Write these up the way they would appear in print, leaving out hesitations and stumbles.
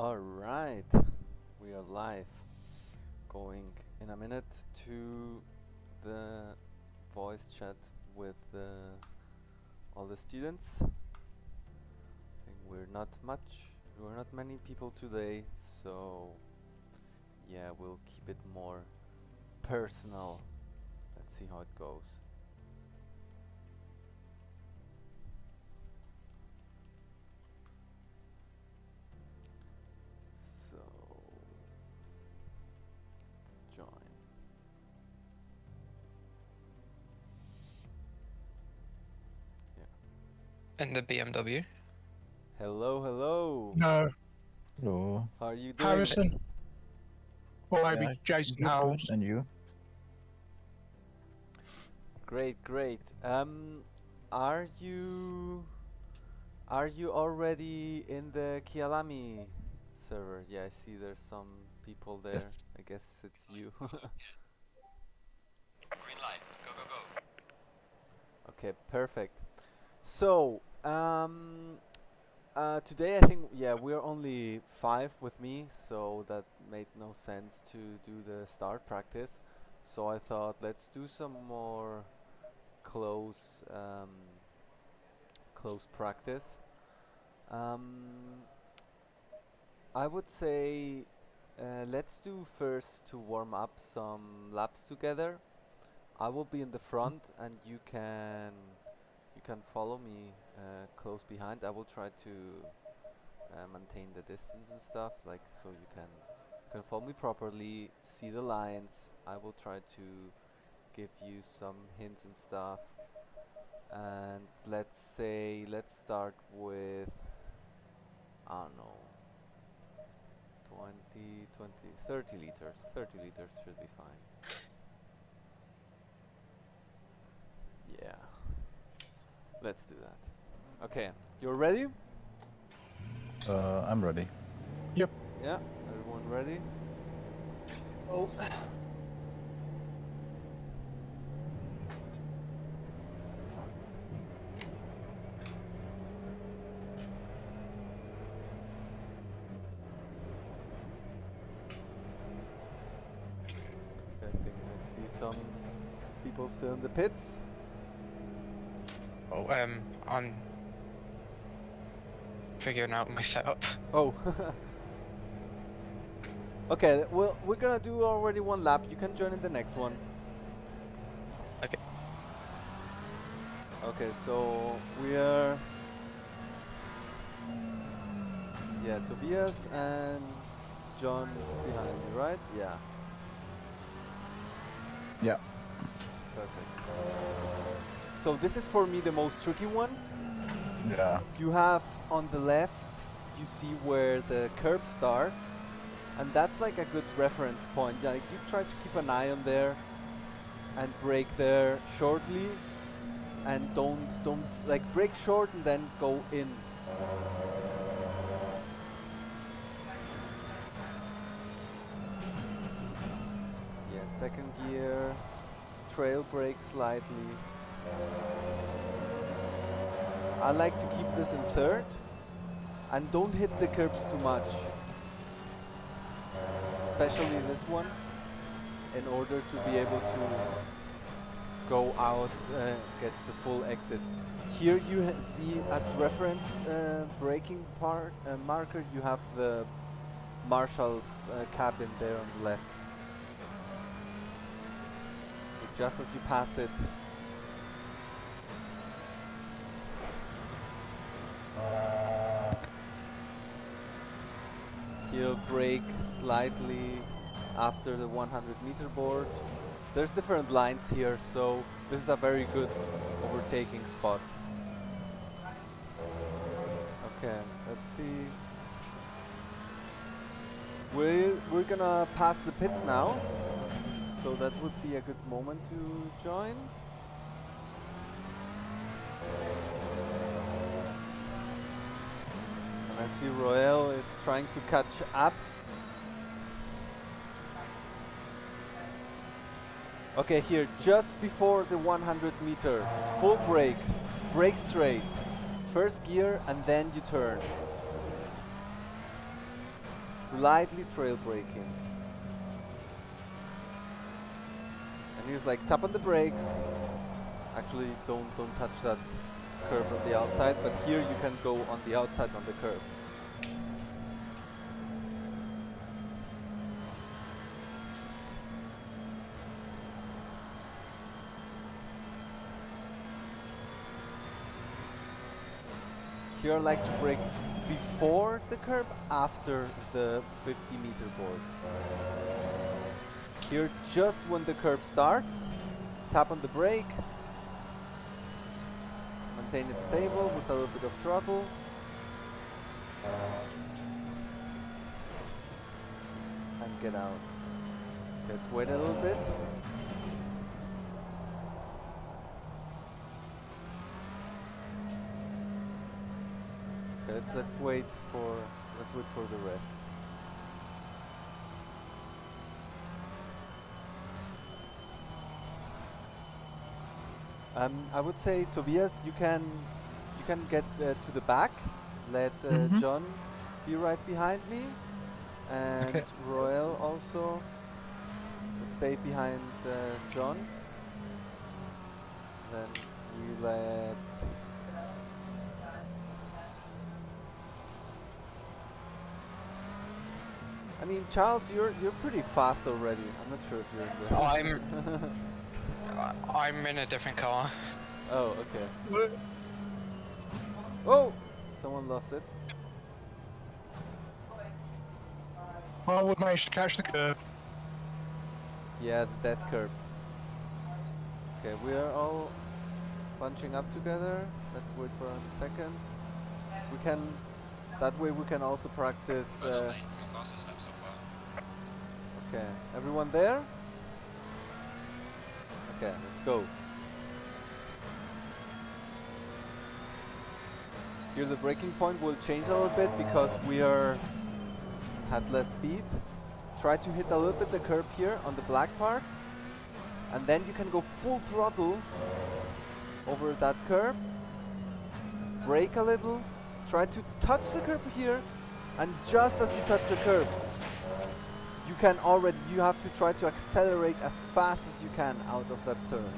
Alright, we are live. Going in a minute to the voice chat with all the students. I think we're not many people today, so yeah, we'll keep it more personal. Let's see how it goes. So let's join. In the BMW. Hello, hello. No, Hello. How are you doing? Harrison. Or maybe Yeah, Jason good, Howells. and you? Great, great. Are you already in the Kyalami server? Yeah, I see there's some people there. Yes. I guess it's you. Green light. Go, go, go. Okay, perfect. So, today I think, yeah, we're only 5 with me, so that made no sense to do the start practice. So I thought let's do some more close practice. I would say let's do first to warm up some laps together. I will be in the front and you can follow me close behind. I will try to maintain the distance and stuff, like so you can follow me properly, see the lines. I will try to give you some hints and stuff. And let's start with, I don't know, 30 liters. 30 liters should be fine. Yeah. Let's do that. Okay, you're ready? I'm ready. Yep. Yeah, everyone ready? Oh. I think I see some people still in the pits. Oh, I'm figuring out my setup. Oh. Okay, well, we're gonna do already one lap. You can join in the next one. Okay. Okay, so we are... Yeah, Tobias and John behind me, right? Yeah. Yeah. Perfect. So this is for me the most tricky one. Yeah. You have on the left, you see where the curb starts, and that's like a good reference point. Like you try to keep an eye on there and brake there shortly, and don't like brake short and then go in. Yeah, second gear, trail brake slightly. I like to keep this in third and don't hit the curbs too much, especially this one, in order to be able to go out, get the full exit. Here you see as reference braking part marker, you have the Marshall's cabin there on the left. So just as you pass it, he'll brake slightly after the 100-meter board. There's different lines here, so this is a very good overtaking spot. Okay, let's see. We're gonna pass the pits now, so that would be a good moment to join. And I see Roel is trying to catch up. Okay, here, just before the 100-meter, full brake, brake straight, first gear, and then you turn. slightly trail braking. And here's like tap on the brakes. Actually, don't touch that curb on the outside, but here you can go on the outside on the curb. Here I like to brake before the curb, after the 50-meter board. Here, just when the curb starts, tap on the brake, maintain it stable with a little bit of throttle. And get out. Okay, let's wait a little bit. Okay, let's wait for the rest. I would say, Tobias, you can get to the back. Let John be right behind me, and Okay. Royal also stay behind John. Then we let. I mean, Charles, you're pretty fast already. I'm not sure if you're in the. I'm in a different car. Oh, okay. Oh! Someone lost it. I would manage to catch the curb. Yeah, the death curve. Okay, we are all bunching up together. Let's wait for a second. We can. That way we can also practice. Well done, mate. Your fastest step so far. Okay, everyone there? Okay, let's go. Here the braking point will change a little bit because we are had less speed. Try to hit a little bit the curb here on the black part, and then you can go full throttle over that curb. Brake a little. Try to touch the curb here, and just as you touch the curb, you have to try to accelerate as fast as you can out of that turn.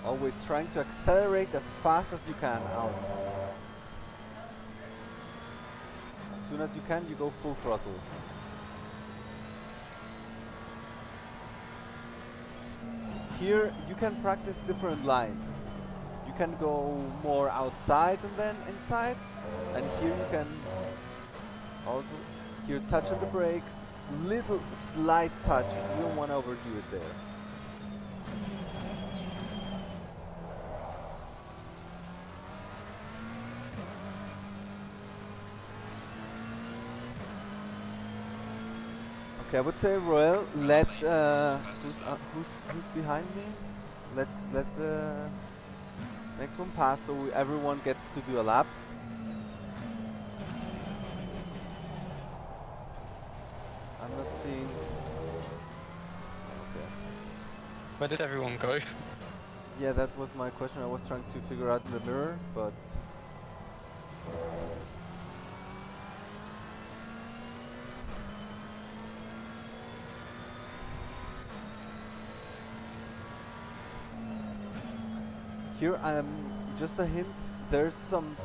Always trying to accelerate as fast as you can out. As soon as you can, you go full throttle. Here you can practice different lines. You can go more outside and then inside. And here you can also here touch on the brakes. Little slight touch. You don't want to overdo it there. Okay, I would say Royal, let who's behind me? Let the next one pass so everyone gets to do a lap. I'm not seeing. Okay. Where did everyone go? Yeah, that was my question. I was trying to figure out in the mirror, but. Here, just a hint. There's some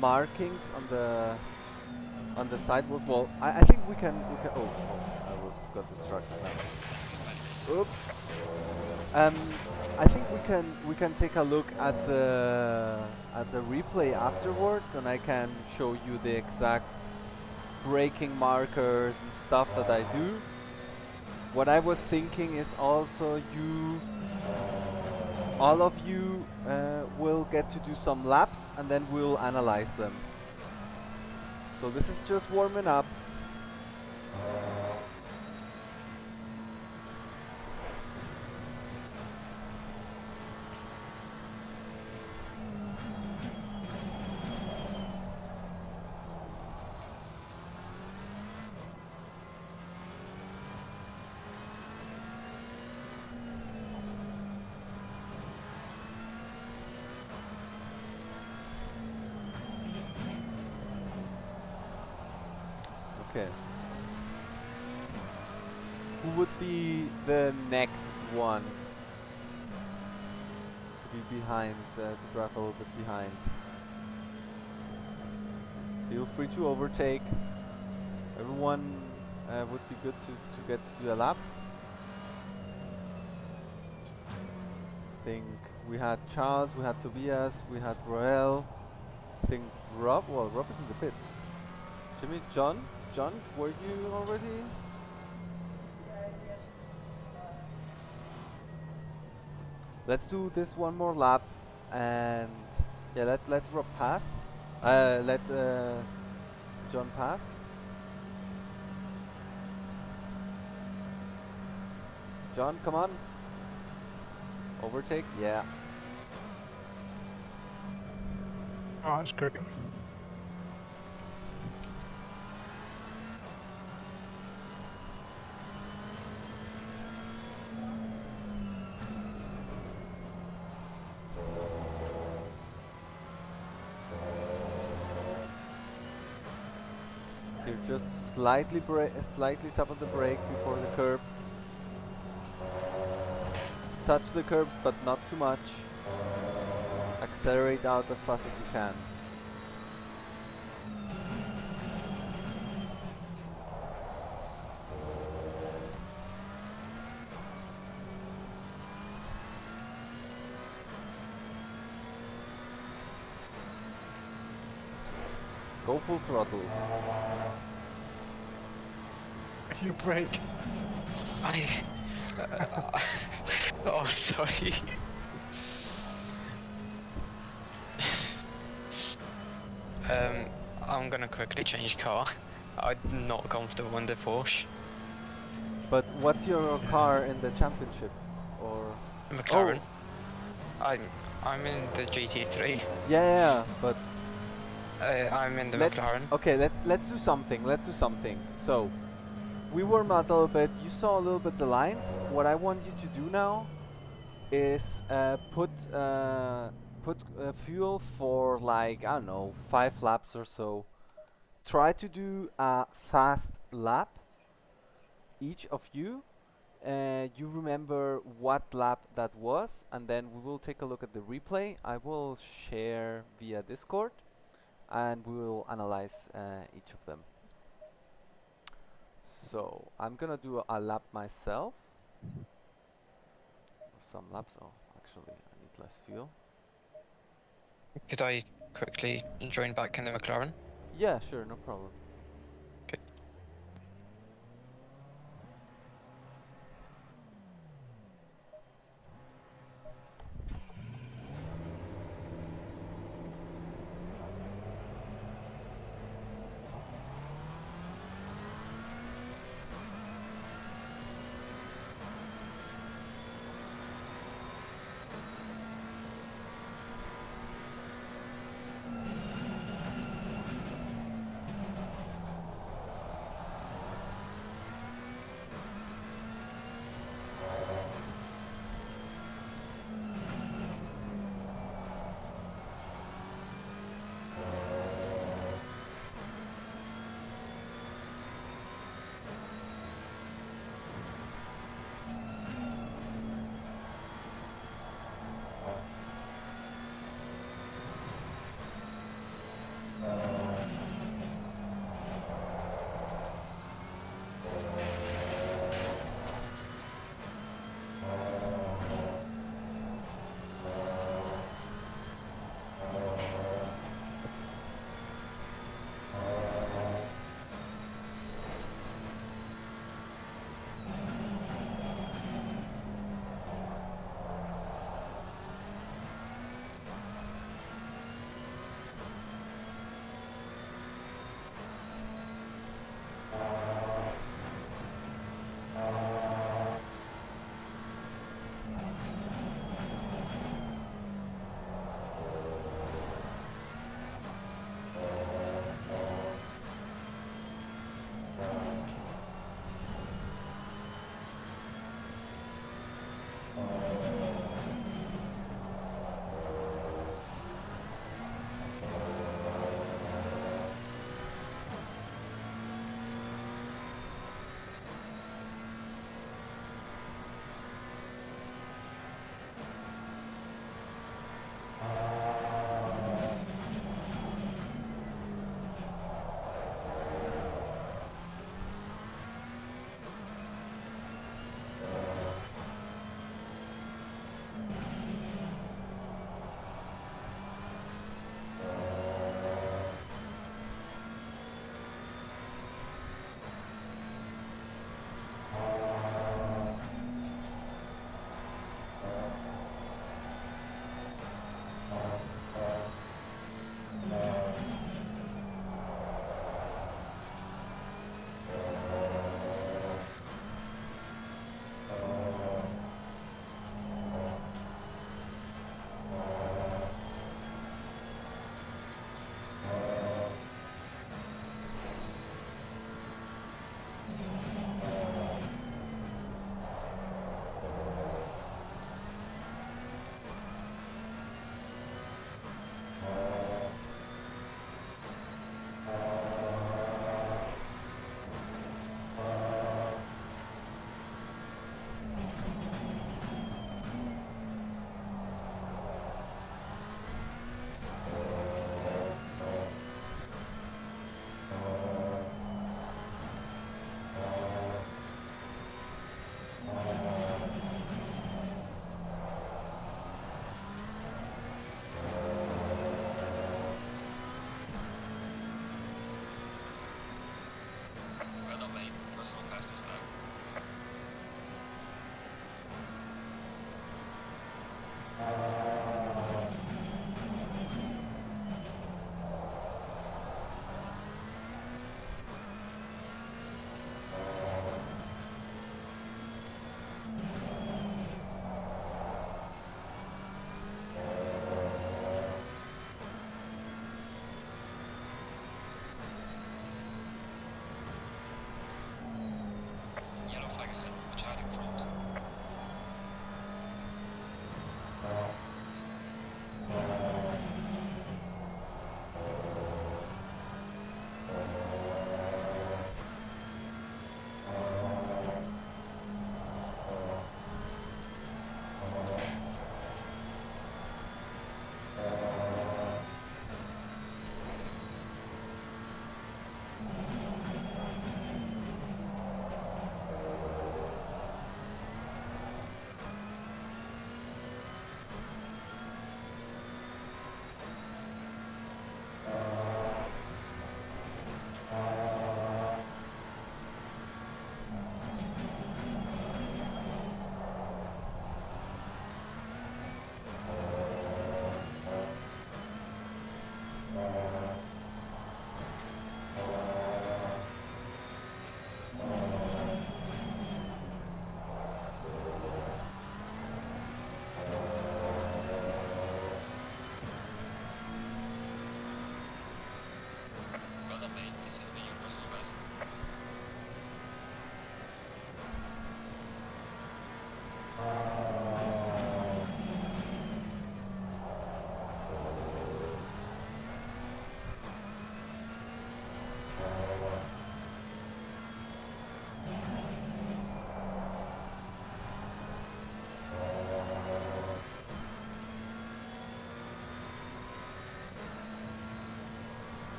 markings on the sidewalls. Well, I think we can. Oh, I got distracted now. Oops. I think we can take a look at the replay afterwards, and I can show you the exact braking markers and stuff that I do. What I was thinking is also all of you will get to do some laps and then we'll analyze them. So this is just warming up. Okay. Who would be the next one to be behind, to drive a little bit behind? Feel free to overtake. Everyone would be good to get to do a lap. I think we had Charles, we had Tobias, we had Roel. I think Rob, well, Rob is in the pits. Jimmy, John, were you already? Let's do this one more lap, and yeah, let Rob pass. Let John pass. John, come on. Overtake, yeah. Oh, that's great. Here, just slightly tap on the brake before the curb. Touch the curbs, but not too much. Accelerate out as fast as you can. Go full throttle. You brake. Oh, sorry. I'm gonna quickly change car. I'm not comfortable in the Porsche. But what's your car in the championship? Or McLaren. I'm in the GT3. yeah, but I'm in the McLaren. okay, let's do something. Let's do something. So we warm out a little bit. You saw a little bit the lines. What I want you to do now is put fuel for like, I don't know, 5 laps or so. Try to do a fast lap, each of you. You remember what lap that was, and then we will take a look at the replay. I will share via Discord, and we will analyze each of them. So I'm gonna do a lap myself. Some laps. Oh, actually, I need less fuel. Could I quickly join back in the McLaren? Yeah, sure, no problem. Okay.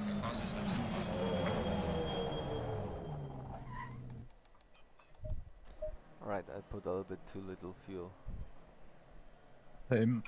Your fastest lap so far. Alright, I put a little bit too little fuel. Same.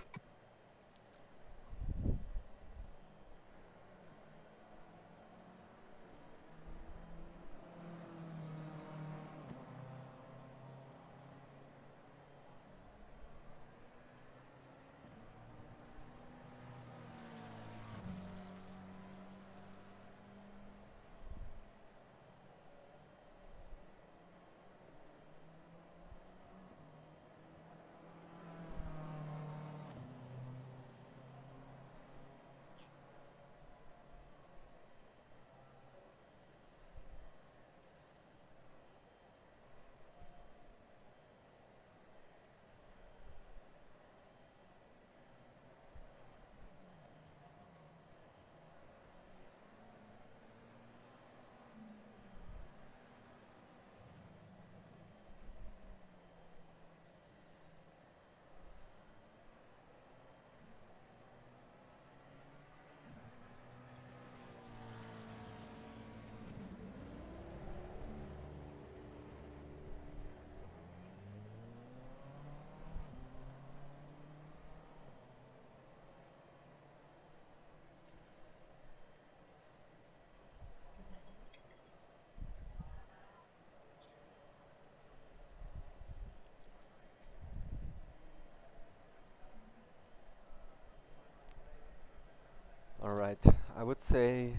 Alright, I would say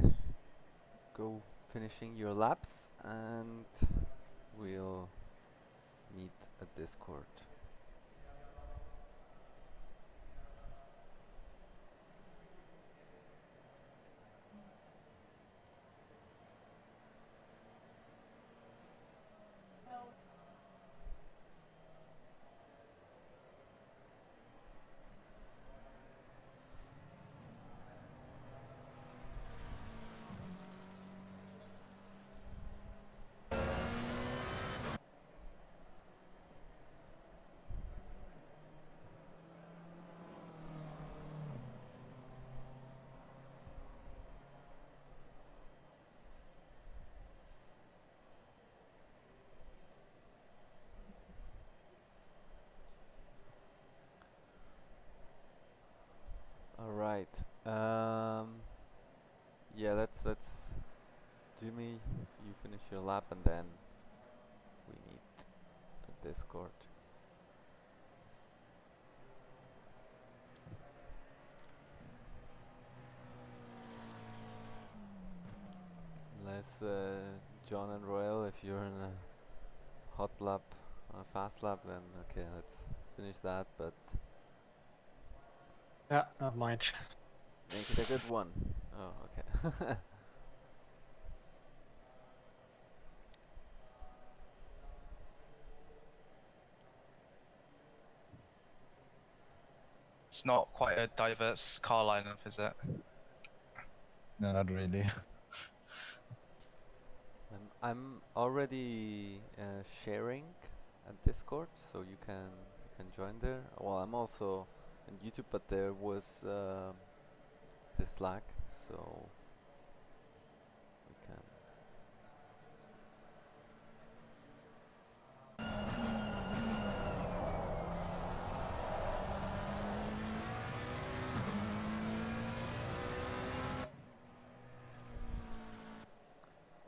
go finishing your laps and we'll meet at Discord. Alright. Yeah, let's Jimmy, if you finish your lap and then we meet at Discord. Unless John and Royal, if you're in a hot lap, a fast lap, then okay, let's finish that, but Yeah, not mind. make it a good one. Oh, okay. It's not quite a diverse car lineup, is it? No, not really. I'm already sharing at Discord, so you can join there. Well, I'm also on YouTube, but there was the Slack, so we can.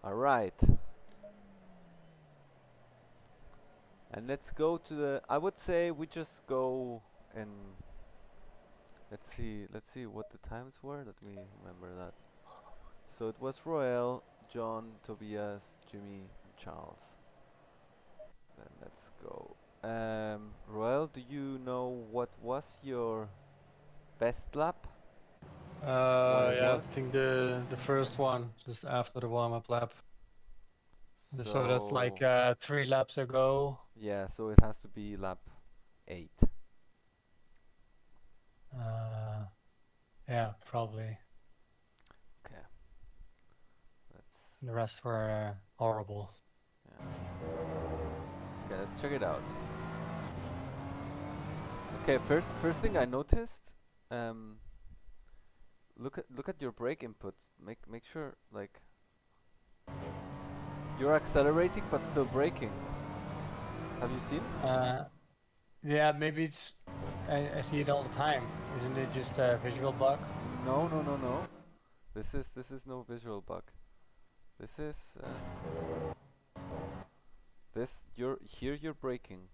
All right, and let's go to the. I would say we just go and let's see what the times were. Let me remember that. So it was Royal, John, Tobias, Jimmy, and Charles. Then let's go. Royal, do you know what was your best lap? What it Yeah, I was? think the first one, just after the warm-up lap. So that's like So 3 laps ago. yeah, so it has to be lap 8. Yeah, probably. Okay. Let's The rest were horrible. yeah. Okay, let's check it out. Okay, first thing I noticed, look at your brake inputs. Make sure like you're accelerating but still braking. Have you seen? Yeah, maybe it's. I see it all the time. Isn't it just a visual bug? No. This is no visual bug. This is this you're braking.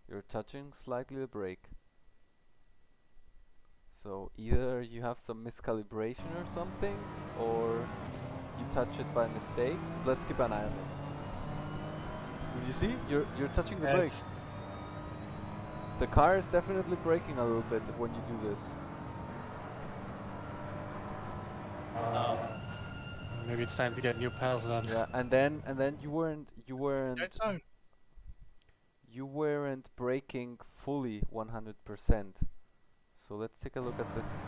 You're touching slightly the brake. So either you have some miscalibration or something, or you touch it by mistake. Let's keep an eye on it. You see? You're touching the Yeah, brakes. The car is definitely braking a little bit when you do this. Maybe it's time to get new pedals then. Yeah, and then you weren't Don't. you weren't braking fully 100%. So let's take a look at this.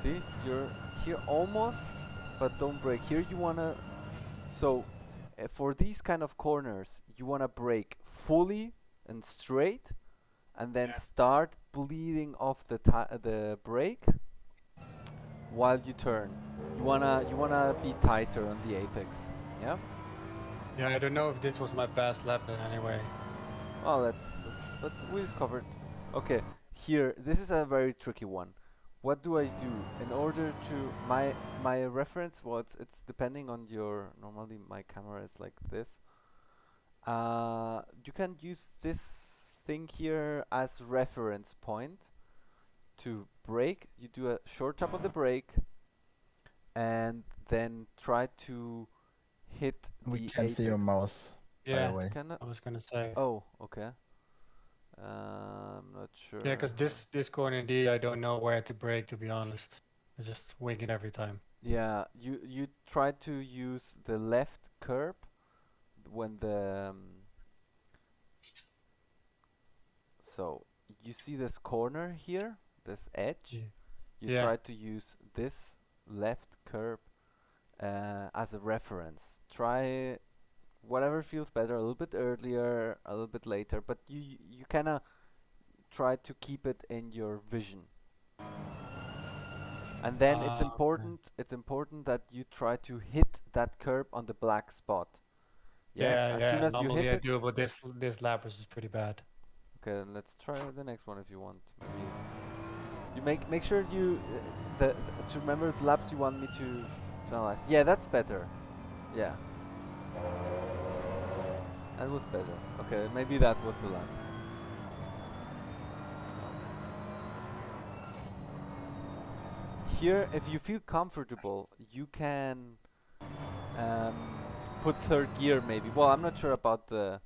See, you're here almost, but don't brake. Here you wanna, so for these kind of corners, you wanna brake fully and straight, and then start bleeding off the brake while you turn. You wanna be tighter on the apex. Yeah. Yeah, I don't know if this was my best lap in any way. Well, but we discovered. Okay, here, this is a very tricky one. What do I do in order to my reference? Well, it's depending on your. Normally, my camera is like this. You can use this thing here as reference point to brake. You do a short tap on the brake, and then try to hit We the can see your apex. mouse, by Yeah, the way. Cannot. I was gonna say. Oh, okay. I'm not sure. Yeah, because this corner indeed, I don't know where to brake, to be honest. I just wing it every time. Yeah, you try to use the left curb when the so you see this corner here, this edge. Yeah. You Yeah. try to use this left curb as a reference. Try whatever feels better, a little bit earlier, a little bit later, but you kind of try to keep it in your vision. And then it's important that you try to hit that curb on the black spot. Yeah, as yeah. soon as you Normally hit I it. do, but this lap was just pretty bad. Okay, then let's try the next one if you want. Maybe you make sure you to remember the laps you want me to analyze. Yeah, that's better. Yeah. That was better. Okay, maybe that was the lap. Here, if you feel comfortable, you can put third gear maybe. Well, I'm not sure about the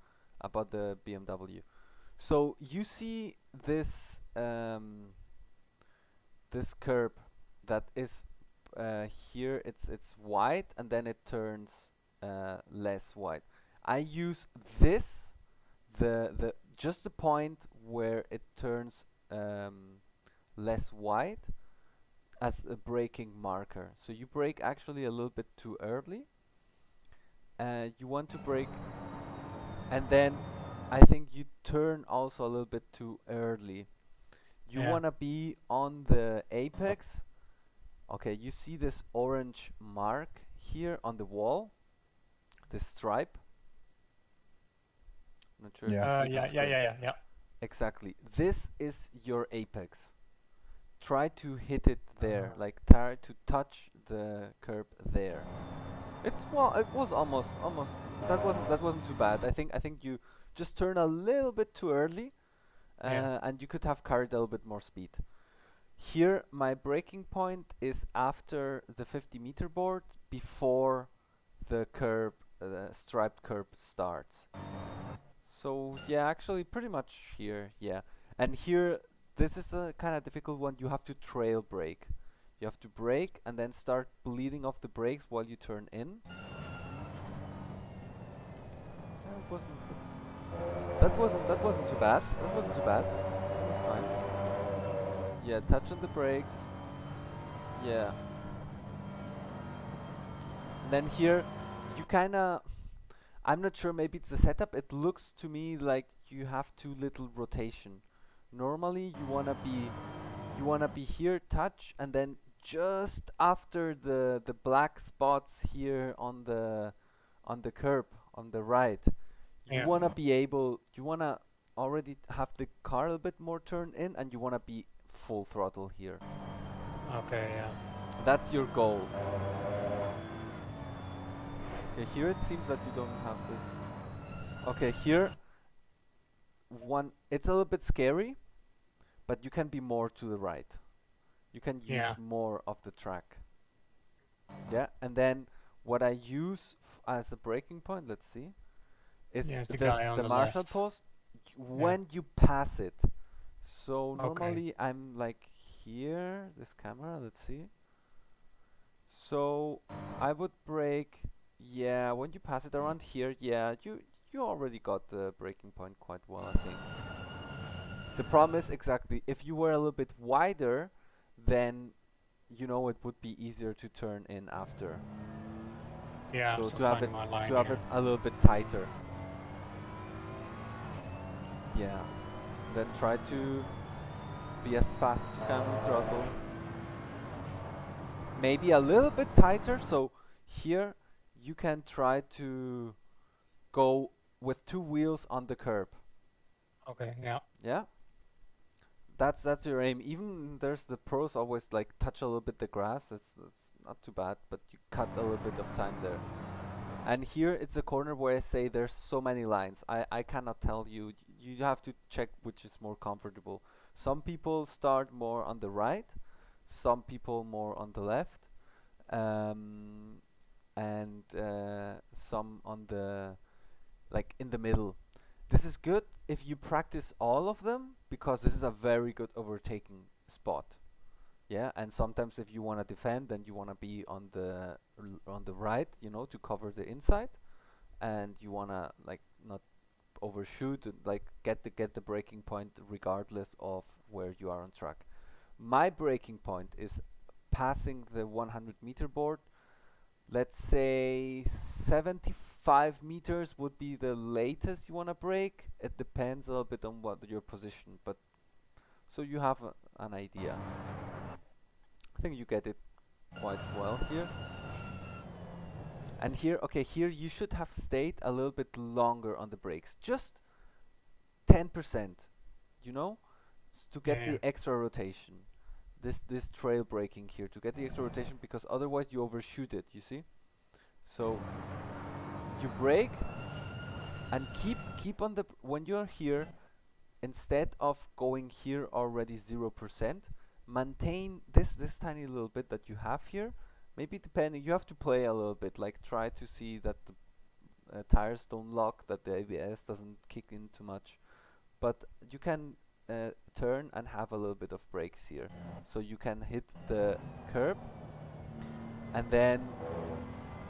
BMW. So you see this this curb that is here. It's white and then it turns less white. I use this the just the point where it turns less white as a braking marker. So you brake actually a little bit too early. You want to brake, and then I think you turn also a little bit too early. You Yeah. wanna be on the apex. Okay, you see this orange mark here on the wall, this stripe. Not sure if you see it on screen. Yeah. Exactly. This is your apex. Try to hit it there, like try to touch the curb there. It was almost that wasn't too bad. I think you just turn a little bit too early, and you could have carried a little bit more speed. Here, my braking point is after the 50-meter board, before the curb, striped curb starts. So yeah, actually pretty much here, yeah. And here, this is a kind of difficult one. You have to trail brake. You have to brake and then start bleeding off the brakes while you turn in. That wasn't too bad. That wasn't too bad. That was fine. Yeah, touch on the brakes. Yeah. And then here, you kinda, I'm not sure, maybe it's the setup. It looks to me like you have too little rotation. Normally you wanna be you wanna be here, touch, and then just after the black spots here on the curb on the right, you Yeah. wanna be able, you wanna already have the car a little bit more turned in, and you wanna be full throttle here. Okay, yeah. That's your goal. Okay, here it seems that you don't have this. Okay, here it's a little bit scary, but you can be more to the right. You can use Yeah. more of the track. Yeah, and then what I use as a breaking point, let's see, is Yeah, it's the guy on the the marshal left. post when you pass it. So Okay. normally I'm like here, this camera, let's see. So I would brake, yeah, when you pass it around here, yeah, you already got the braking point quite well, I think. The problem is exactly, if you were a little bit wider, then you know it would be easier to turn in after. Yeah, So I'm to still have it finding my line to have here. it a little bit tighter. Yeah. Then try to be as fast as you can with throttle. Maybe a little bit tighter, so here you can try to go with 2 wheels on the curb. Okay, yeah. Yeah? That's your aim. Even there's the pros always like touch a little bit the grass. That's not too bad, but you cut a little bit of time there. And here it's a corner where I say there's so many lines. I cannot tell you. You have to check which is more comfortable. Some people start more on the right, some people more on the left, and some on the like in the middle. This is good if you practice all of them, because this is a very good overtaking spot. Yeah, and sometimes if you want to defend, then you want to be on the right, you know, to cover the inside, and you want to like not overshoot and like get the breaking point regardless of where you are on track. My breaking point is passing the 100-meter board. Let's say 75 meters would be the latest you want to break. It depends a little bit on what your position, but so you have an idea. I think you get it quite well here. And here, okay, here you should have stayed a little bit longer on the brakes. Just 10%, you know, to get the extra rotation. This trail braking here, to get the extra rotation, because otherwise you overshoot it, you see? So you brake and keep on the, when you're here, instead of going here already 0%, maintain this tiny little bit that you have here. Maybe depending, you have to play a little bit, like try to see that the tires don't lock, that the ABS doesn't kick in too much. But you can turn and have a little bit of brakes here, so you can hit the curb, and then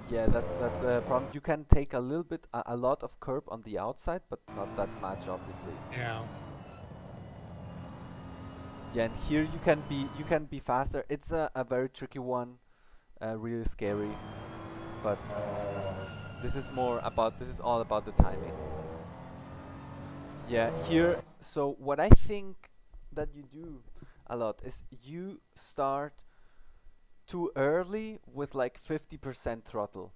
yeah, that's a problem. You can take a little bit, a lot of curb on the outside, but not that much, obviously. Yeah. Yeah, and here you can be faster. It's a very tricky one, really scary, but this is all about the timing. Yeah, here, so what I think that you do a lot is you start too early with like 50% throttle.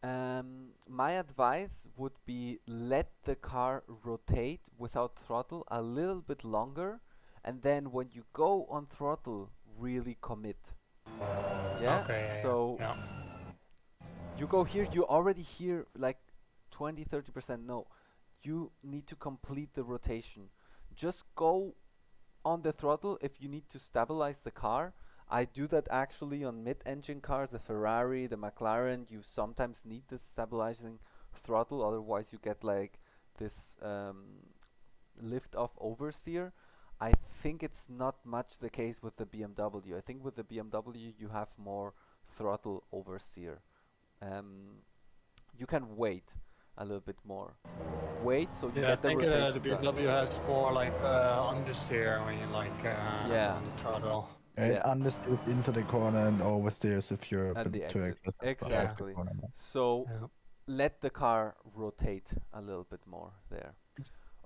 My advice would be let the car rotate without throttle a little bit longer, and then when you go on throttle, really commit. Yeah, Okay, so yeah. you go here, you already hear like 20-30%. No, you need to complete the rotation. Just go on the throttle if you need to stabilize the car. I do that actually on mid-engine cars, the Ferrari, the McLaren. You sometimes need the stabilizing throttle, otherwise you get like this lift-off oversteer. I think it's not much the case with the BMW. I think with the BMW you have more throttle oversteer. You can wait a little bit more. Wait, so you Yeah, I get the think rotation the done. BMW has more like understeer when you like Yeah. on the throttle. It Yeah. understeers into the corner and oversteers if you're a At the bit too exit. aggressive above the Exactly. corner. So Yeah. let the car rotate a little bit more there.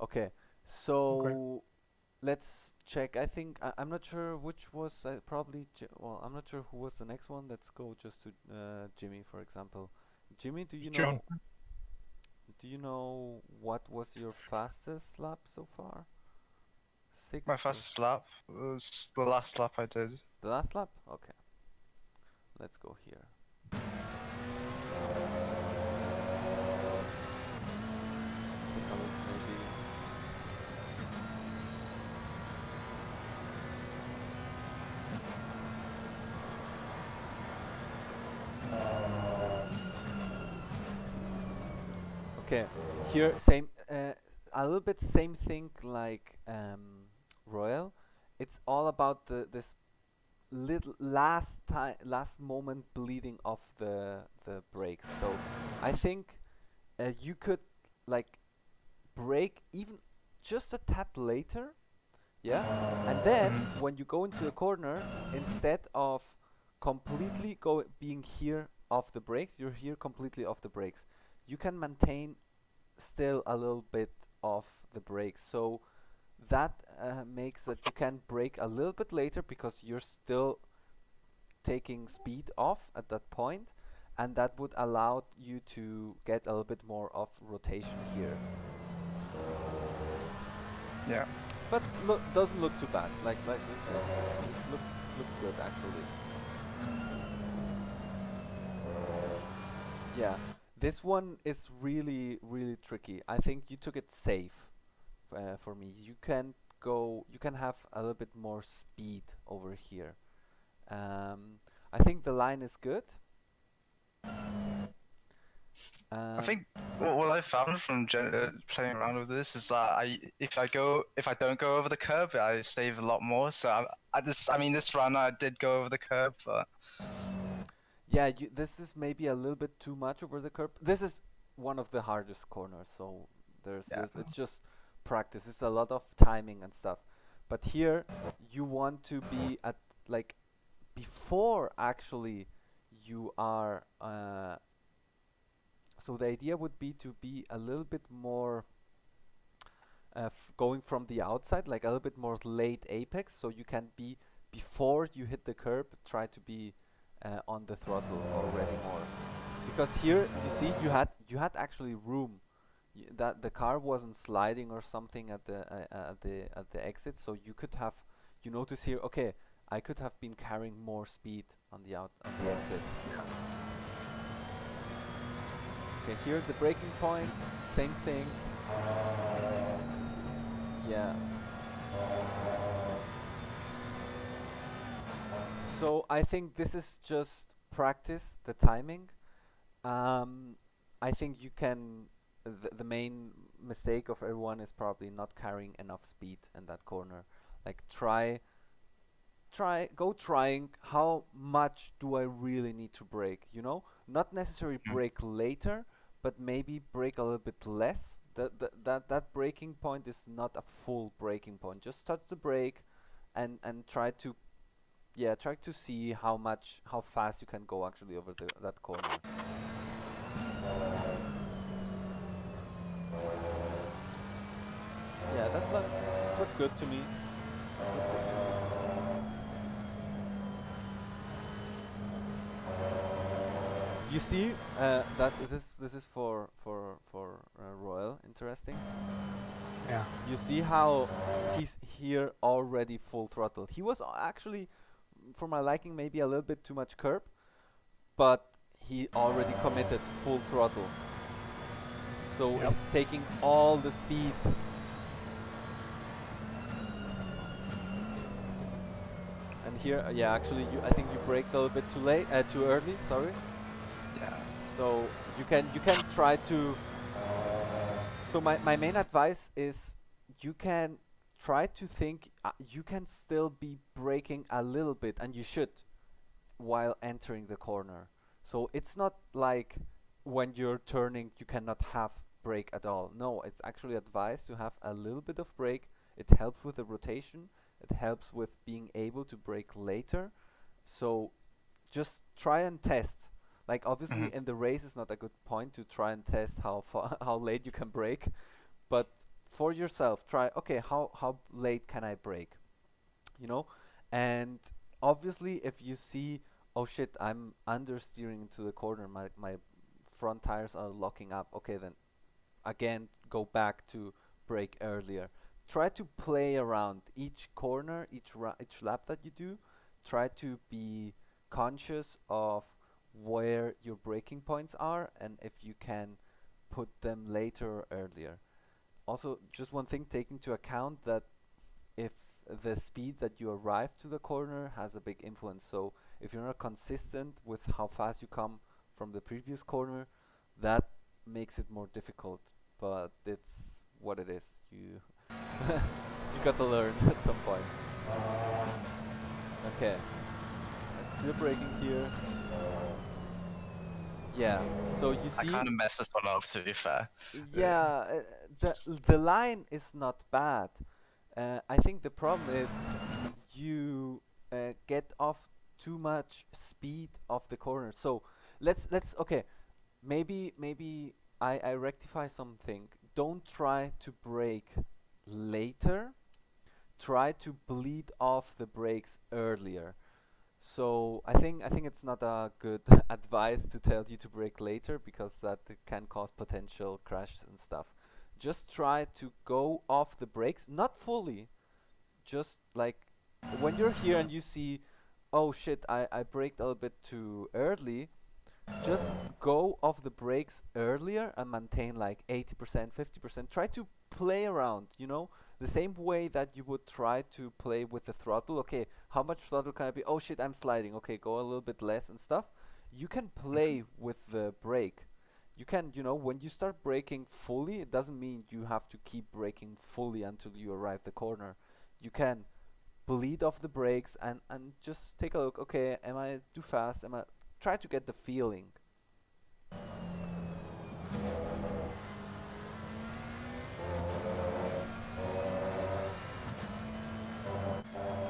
Okay, so let's check. I think I'm not sure which was probably. Well, I'm not sure who was the next one. Let's go just to Jimmy, for example. Jimmy, do you John. know? Do you know what was your fastest lap so far? Six. My or fastest lap was the last lap I did. the last lap? Okay. Let's go here. Take a look, maybe. Okay, here same, a little bit same thing like Royal. It's all about this little last moment bleeding off the brakes. So I think you could like brake even just a tad later, yeah, and then when you go into the corner, instead of completely being here off the brakes, you're here completely off the brakes. You can maintain still a little bit of the brakes, so that makes that you can brake a little bit later because you're still taking speed off at that point, and that would allow you to get a little bit more of rotation here. Yeah. But doesn't look too bad. Like it looks good actually. Yeah, this one is really tricky. I think you took it safe for me. You can have a little bit more speed over here. I think the line is good. I think what I found from playing around with this is that if I don't go over the curb, I save a lot more. So I mean, this run I did go over the curb, but yeah, this is maybe a little bit too much over the curb. This is one of the hardest corners, so it's just practice. It's a lot of timing and stuff. But here you want to be at like before actually you are. So the idea would be to be a little bit more going from the outside, like a little bit more late apex, so you can be before you hit the curb. Try to be on the throttle already more, because here you see you had actually room. That the car wasn't sliding or something at the exit, so you could have. You notice here, okay, I could have been carrying more speed on the exit. Okay, here the braking point, same thing. Yeah. So I think this is just practice the timing. I think you can. The main mistake of everyone is probably not carrying enough speed in that corner. Like go trying how much do I really need to brake, you know? Not necessarily brake later, but maybe brake a little bit less. That braking point is not a full braking point. Just touch the brake and try to see how fast you can go actually over that corner. Yeah, that looked good to me. You see that this is for Royal. Interesting. Yeah. You see how he's here already full throttle. He was actually, for my liking, maybe a little bit too much curb, but he already committed full throttle. So he's taking all the speed. And here, yeah, actually, I think you braked a little bit too early. Sorry. yeah. So you can try to. So my main advice is you can try to think you can still be braking a little bit, and you should, while entering the corner. So it's not like when you're turning you cannot have brake at all. No, it's actually advised to have a little bit of brake. It helps with the rotation. It helps with being able to brake later. So just try and test. Like obviously in the race is not a good point to try and test how late you can brake, but for yourself, try, okay, how late can I brake? You know, and obviously if you see, oh shit, I'm understeering into the corner, my front tires are locking up, okay, then again go back to brake earlier. Try to play around each corner, each lap that you do. Try to be conscious of where your braking points are and if you can put them later or earlier. Also, just one thing, take into account that if the speed that you arrive to the corner has a big influence. So if you're not consistent with how fast you come from the previous corner, that makes it more difficult. But it's what it is. You you got to learn at some point. Okay, let's see the braking here. Yeah, so you I see, kind of messed this one up, to be fair. yeah, the line is not bad. I think the problem is you get off too much speed off the corner. So let's okay, maybe I rectify something. Don't try to brake later. Try to bleed off the brakes earlier. So I think it's not a good advice to tell you to brake later because that can cause potential crashes and stuff. Just try to go off the brakes, not fully, just like when you're here and you see, oh shit, I braked a little bit too early, just go off the brakes earlier and maintain like 80%, 50%. Try to play around, you know, the same way that you would try to play with the throttle. Okay, how much throttle can I be? Oh shit, I'm sliding. Okay, go a little bit less and stuff. You can play with the brake. You can, you know, when you start braking fully, it doesn't mean you have to keep braking fully until you arrive the corner. You can bleed off the brakes and just take a look. Okay, am I too fast? Am I try to get the feeling.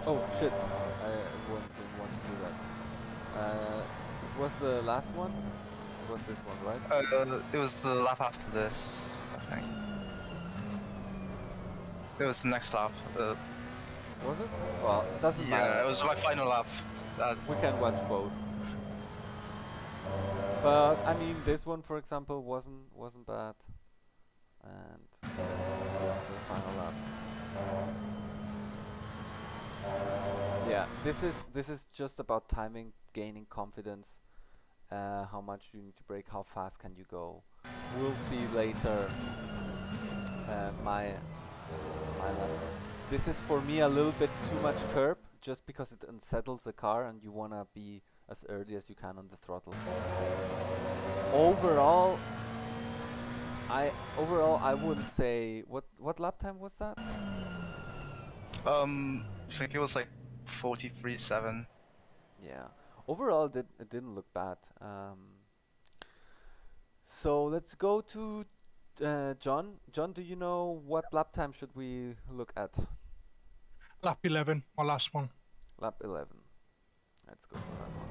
Oh shit! Didn't want to do that. It was the last one. It was this one, right? It was the lap after this, I think. It was the next lap. Was it? Well, doesn't Yeah, matter. it was my final lap. We can watch both. But I mean, this one, for example, wasn't bad. And so it's the final lap. Yeah, this is just about timing, gaining confidence, how much you need to brake, how fast can you go. We'll see later. My lap. This is for me a little bit too much curb, just because it unsettles the car, and you wanna be as early as you can on the throttle. Overall, I wouldn't say what lap time was that? I think it was like 43.7. Yeah. Overall, it didn't look bad. So let's go to John. John, do you know what lap time should we look at? Lap 11, my last one. Lap 11. Let's go for that one.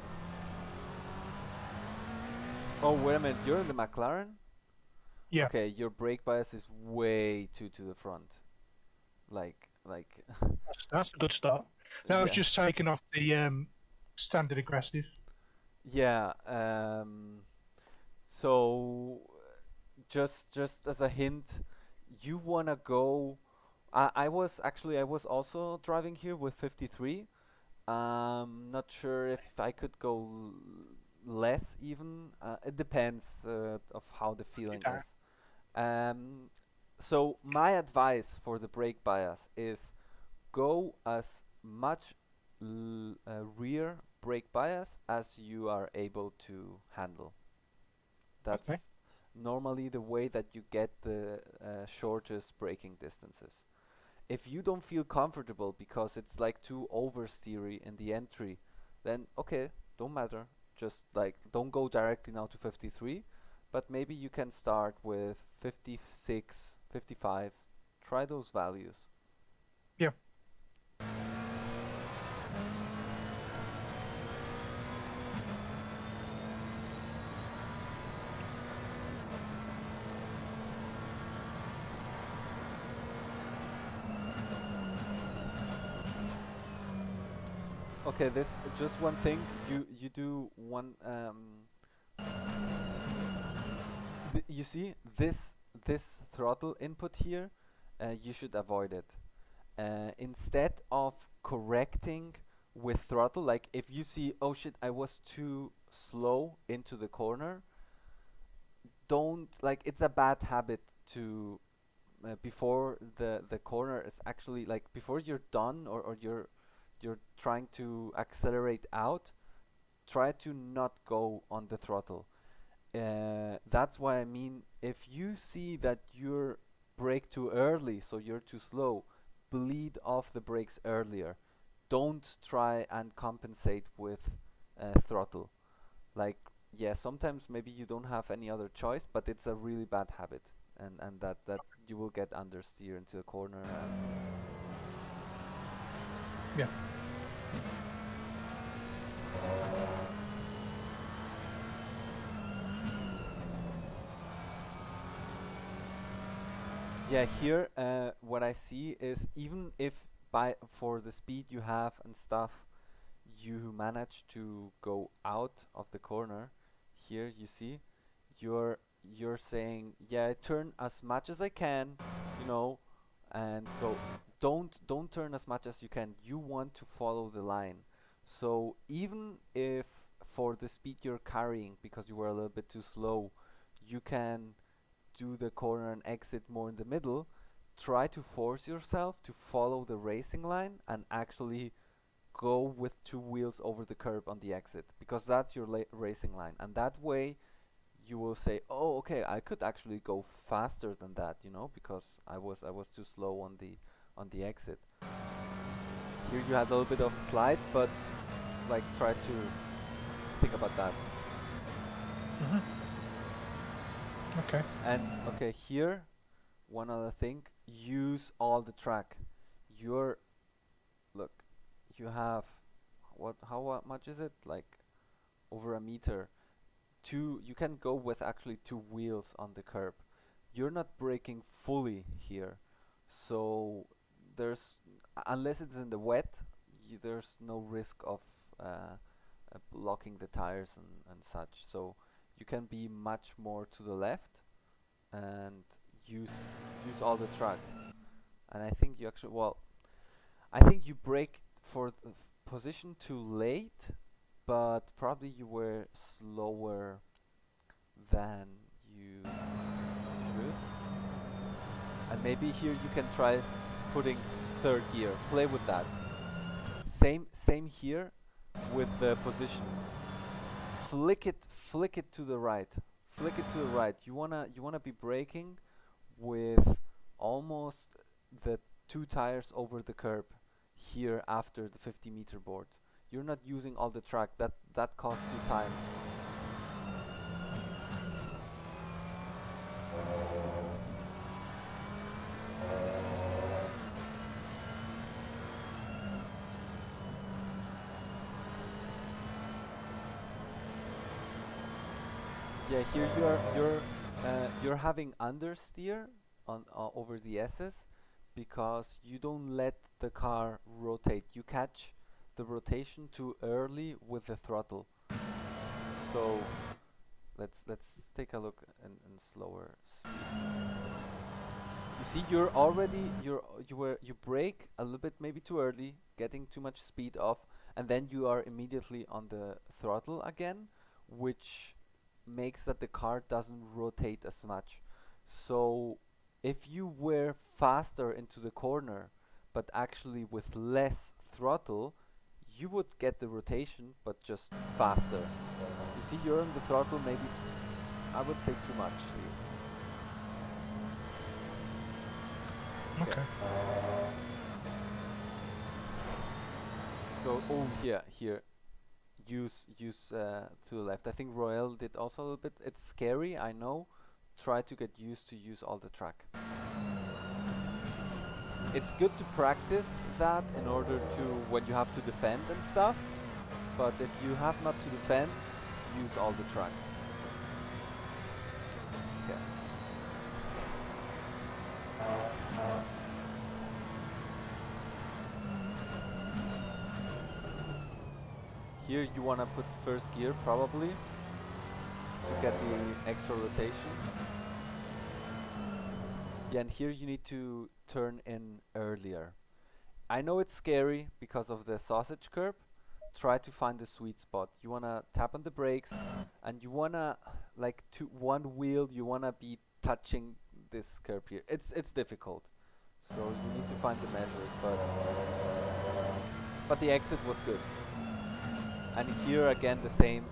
Oh, wait a minute. You're in the McLaren? Yeah. Okay, your brake bias is way too to the front. Like. That's a good start. That was Yeah. just taking off the standard aggressive. Yeah. So just as a hint, you wanna go. I was also driving here with 53. Not sure if I could go less even. It depends of how the feeling Yeah. is. So my advice for the brake bias is go as much rear brake bias as you are able to handle. That's Okay. normally the way that you get the shortest braking distances. If you don't feel comfortable because it's like too oversteery in the entry, then okay, don't matter. Just like don't go directly now to 53, but maybe you can start with 56, 55. Try those values. Yeah. Okay, this just one thing. You do one. You see this throttle input here. You should avoid it. Instead of correcting with throttle, like if you see, oh shit, I was too slow into the corner. Don't like. It's a bad habit to before the corner is actually like before you're done or you're trying to accelerate out, try to not go on the throttle. That's why I mean, if you see that you're brake too early, so you're too slow, bleed off the brakes earlier. Don't try and compensate with throttle. Like, yeah, sometimes maybe you don't have any other choice, but it's a really bad habit, and that you will get understeer into a corner. And Yeah. yeah, here what I see is even if for the speed you have and stuff, you manage to go out of the corner. Here you see, you're saying, yeah, I turn as much as I can, you know, and go. Don't turn as much as you can. You want to follow the line. So even if for the speed you're carrying because you were a little bit too slow, you can do the corner and exit more in the middle. Try to force yourself to follow the racing line and actually go with two wheels over the curb on the exit, because that's your racing line, and that way you will say, oh, okay, I could actually go faster than that, you know, because I was too slow on the exit. Here you had a little bit of a slide, but like try to think about that. Mhm. Okay. And okay, here one other thing, use all the track. Look, you have how much is it, like over a meter. You can go with actually two wheels on the curb. You're not braking fully here, so there's unless it's in the wet, there's no risk of blocking the tires and such. So you can be much more to the left and use all the track. And I think you actually, well, I think you brake for position too late, but probably you were slower than you should. And maybe here you can try putting third gear. Play with that. Same here with the position. Flick it to the right. Flick it to the right. You wanna be braking with almost the two tires over the curb here after the 50-meter board. You're not using all the track. That costs you time. Yeah, here you're having understeer on over the S's because you don't let the car rotate. You catch the rotation too early with the throttle. So let's take a look in slower speed. You see, you brake a little bit maybe too early, getting too much speed off, and then you are immediately on the throttle again, which makes that the car doesn't rotate as much. So if you were faster into the corner, but actually with less throttle, you would get the rotation, but just faster. You see, you're on the throttle maybe, I would say, too much here. Okay. Go, oh, here. Use to the left. I think Royale did also a little bit. It's scary, I know. Try to get used to use all the track. It's good to practice that in order to when you have to defend and stuff. But if you have not to defend, use all the track. Okay. here you wanna put first gear probably to get the extra rotation. Yeah, and here you need to turn in earlier. I know it's scary because of the sausage curb. Try to find the sweet spot. You wanna tap on the brakes, and you wanna like to one wheel. You wanna be touching this curb here. It's difficult, so you need to find the measure. But the exit was good. And here again the same.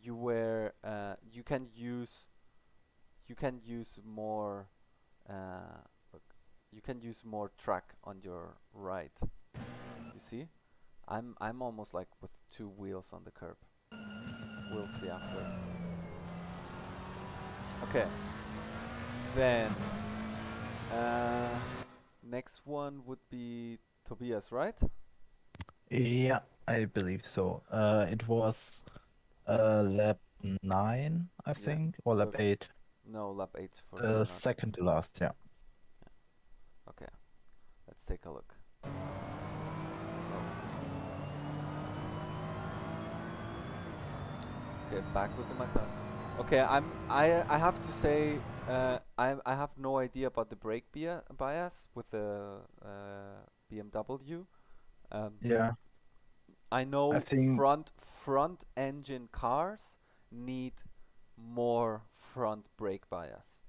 You can use more. Look, you can use more track on your right. You see? I'm almost like with 2 wheels on the curb. We'll see after. Okay. Then next one would be Tobias, right? Yeah, I believe so. It was lap 9, I think, or lap Looks 8. No, lap 8 for sure not. Second to last, yeah. Okay. Let's take a look. Okay, back with the McLaren. Okay, I have to say I have no idea about the brake bias with the BMW. Yeah, I know I think front engine cars need more front brake bias.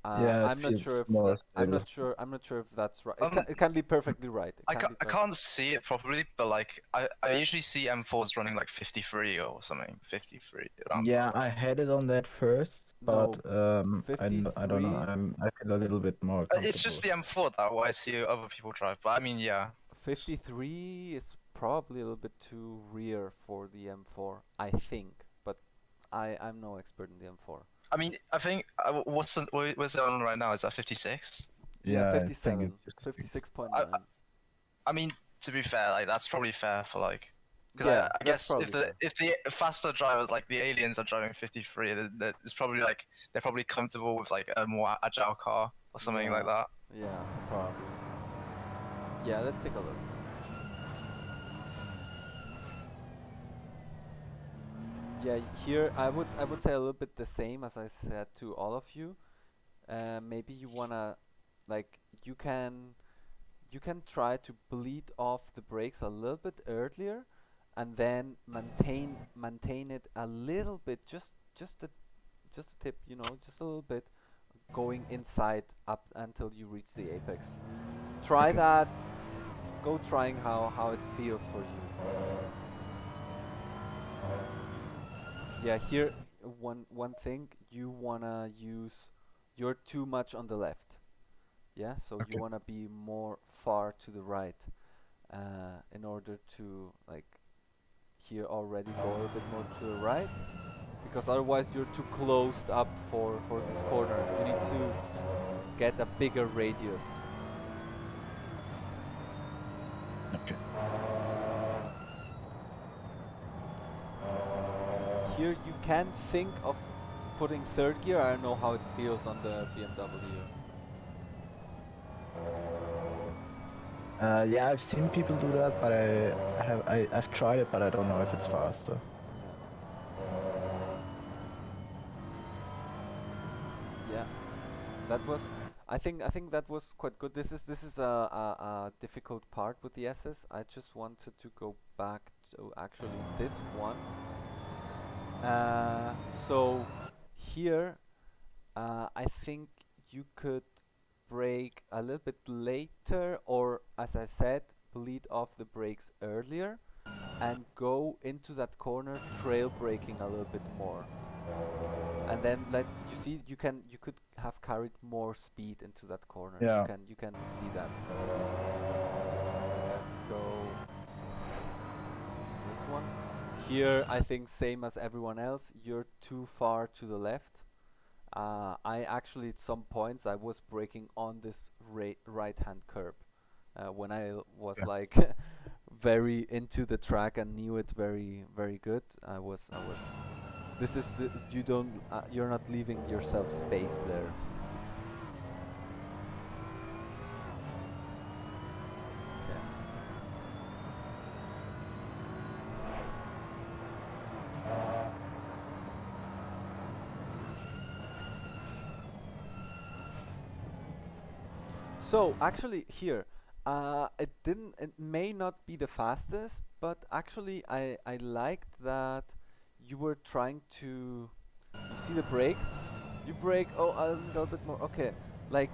yeah, it I'm not feels sure if more I'm stable. not sure. I'm not sure if that's right. It can be perfectly right. It I, can ca- be I can't see it properly, but like I usually see M4s running like 53 or something, 53 around. Yeah, I had it on that first, No, but I don't know. 53. I feel a little bit more It's just the comfortable. M4 that I see other people drive, but I mean, yeah. 53 is probably a little bit too rear for the M4, I think, but I'm no expert in the M4. I mean, I think what's it on right now? Is that 56? Yeah, Yeah, I think 57, it's 56. 56.9. I mean, to be fair, like that's probably fair for like, because Yeah, I that's guess probably fair. if the faster drivers like the aliens are driving 53, it's probably like they're probably comfortable with like a more agile car or something like that. Yeah, probably. Yeah, let's take a look. Yeah, here I would say a little bit the same as I said to all of you. Maybe you wanna like you can try to bleed off the brakes a little bit earlier, and then maintain it a little bit, just a tip, you know, just a little bit, going inside up until you reach the apex. Try Okay. that. Go trying how it feels for you. Yeah, here one thing you wanna use. You're too much on the left. Yeah, so you Okay. wanna be more far to the right, in order to like here already go a little bit more to the right, because otherwise you're too closed up for this corner. You need to get a bigger radius. Okay. Here you can think of putting third gear. I don't know how it feels on the BMW. Yeah, I've seen people do that, but I've tried it, but I don't know if it's faster. Yeah, that was. I think that was quite good. This is a difficult part with the SS. I just wanted to go back to actually this one. So here, I think you could brake a little bit later, or as I said, bleed off the brakes earlier, and go into that corner trail braking a little bit more. And then, like you see, you could have carried more speed into that corner. Yeah. You can see that. Let's go this one. Here, I think same as everyone else. You're too far to the left. I actually at some points I was braking on this right-hand curb when I was Yeah. like very into the track and knew it very good. I was. This is the you're not leaving yourself space there. Okay. So actually here, it may not be the fastest, but actually I liked that you were trying to, you see the brakes, you brake, oh, a little bit more, okay, like,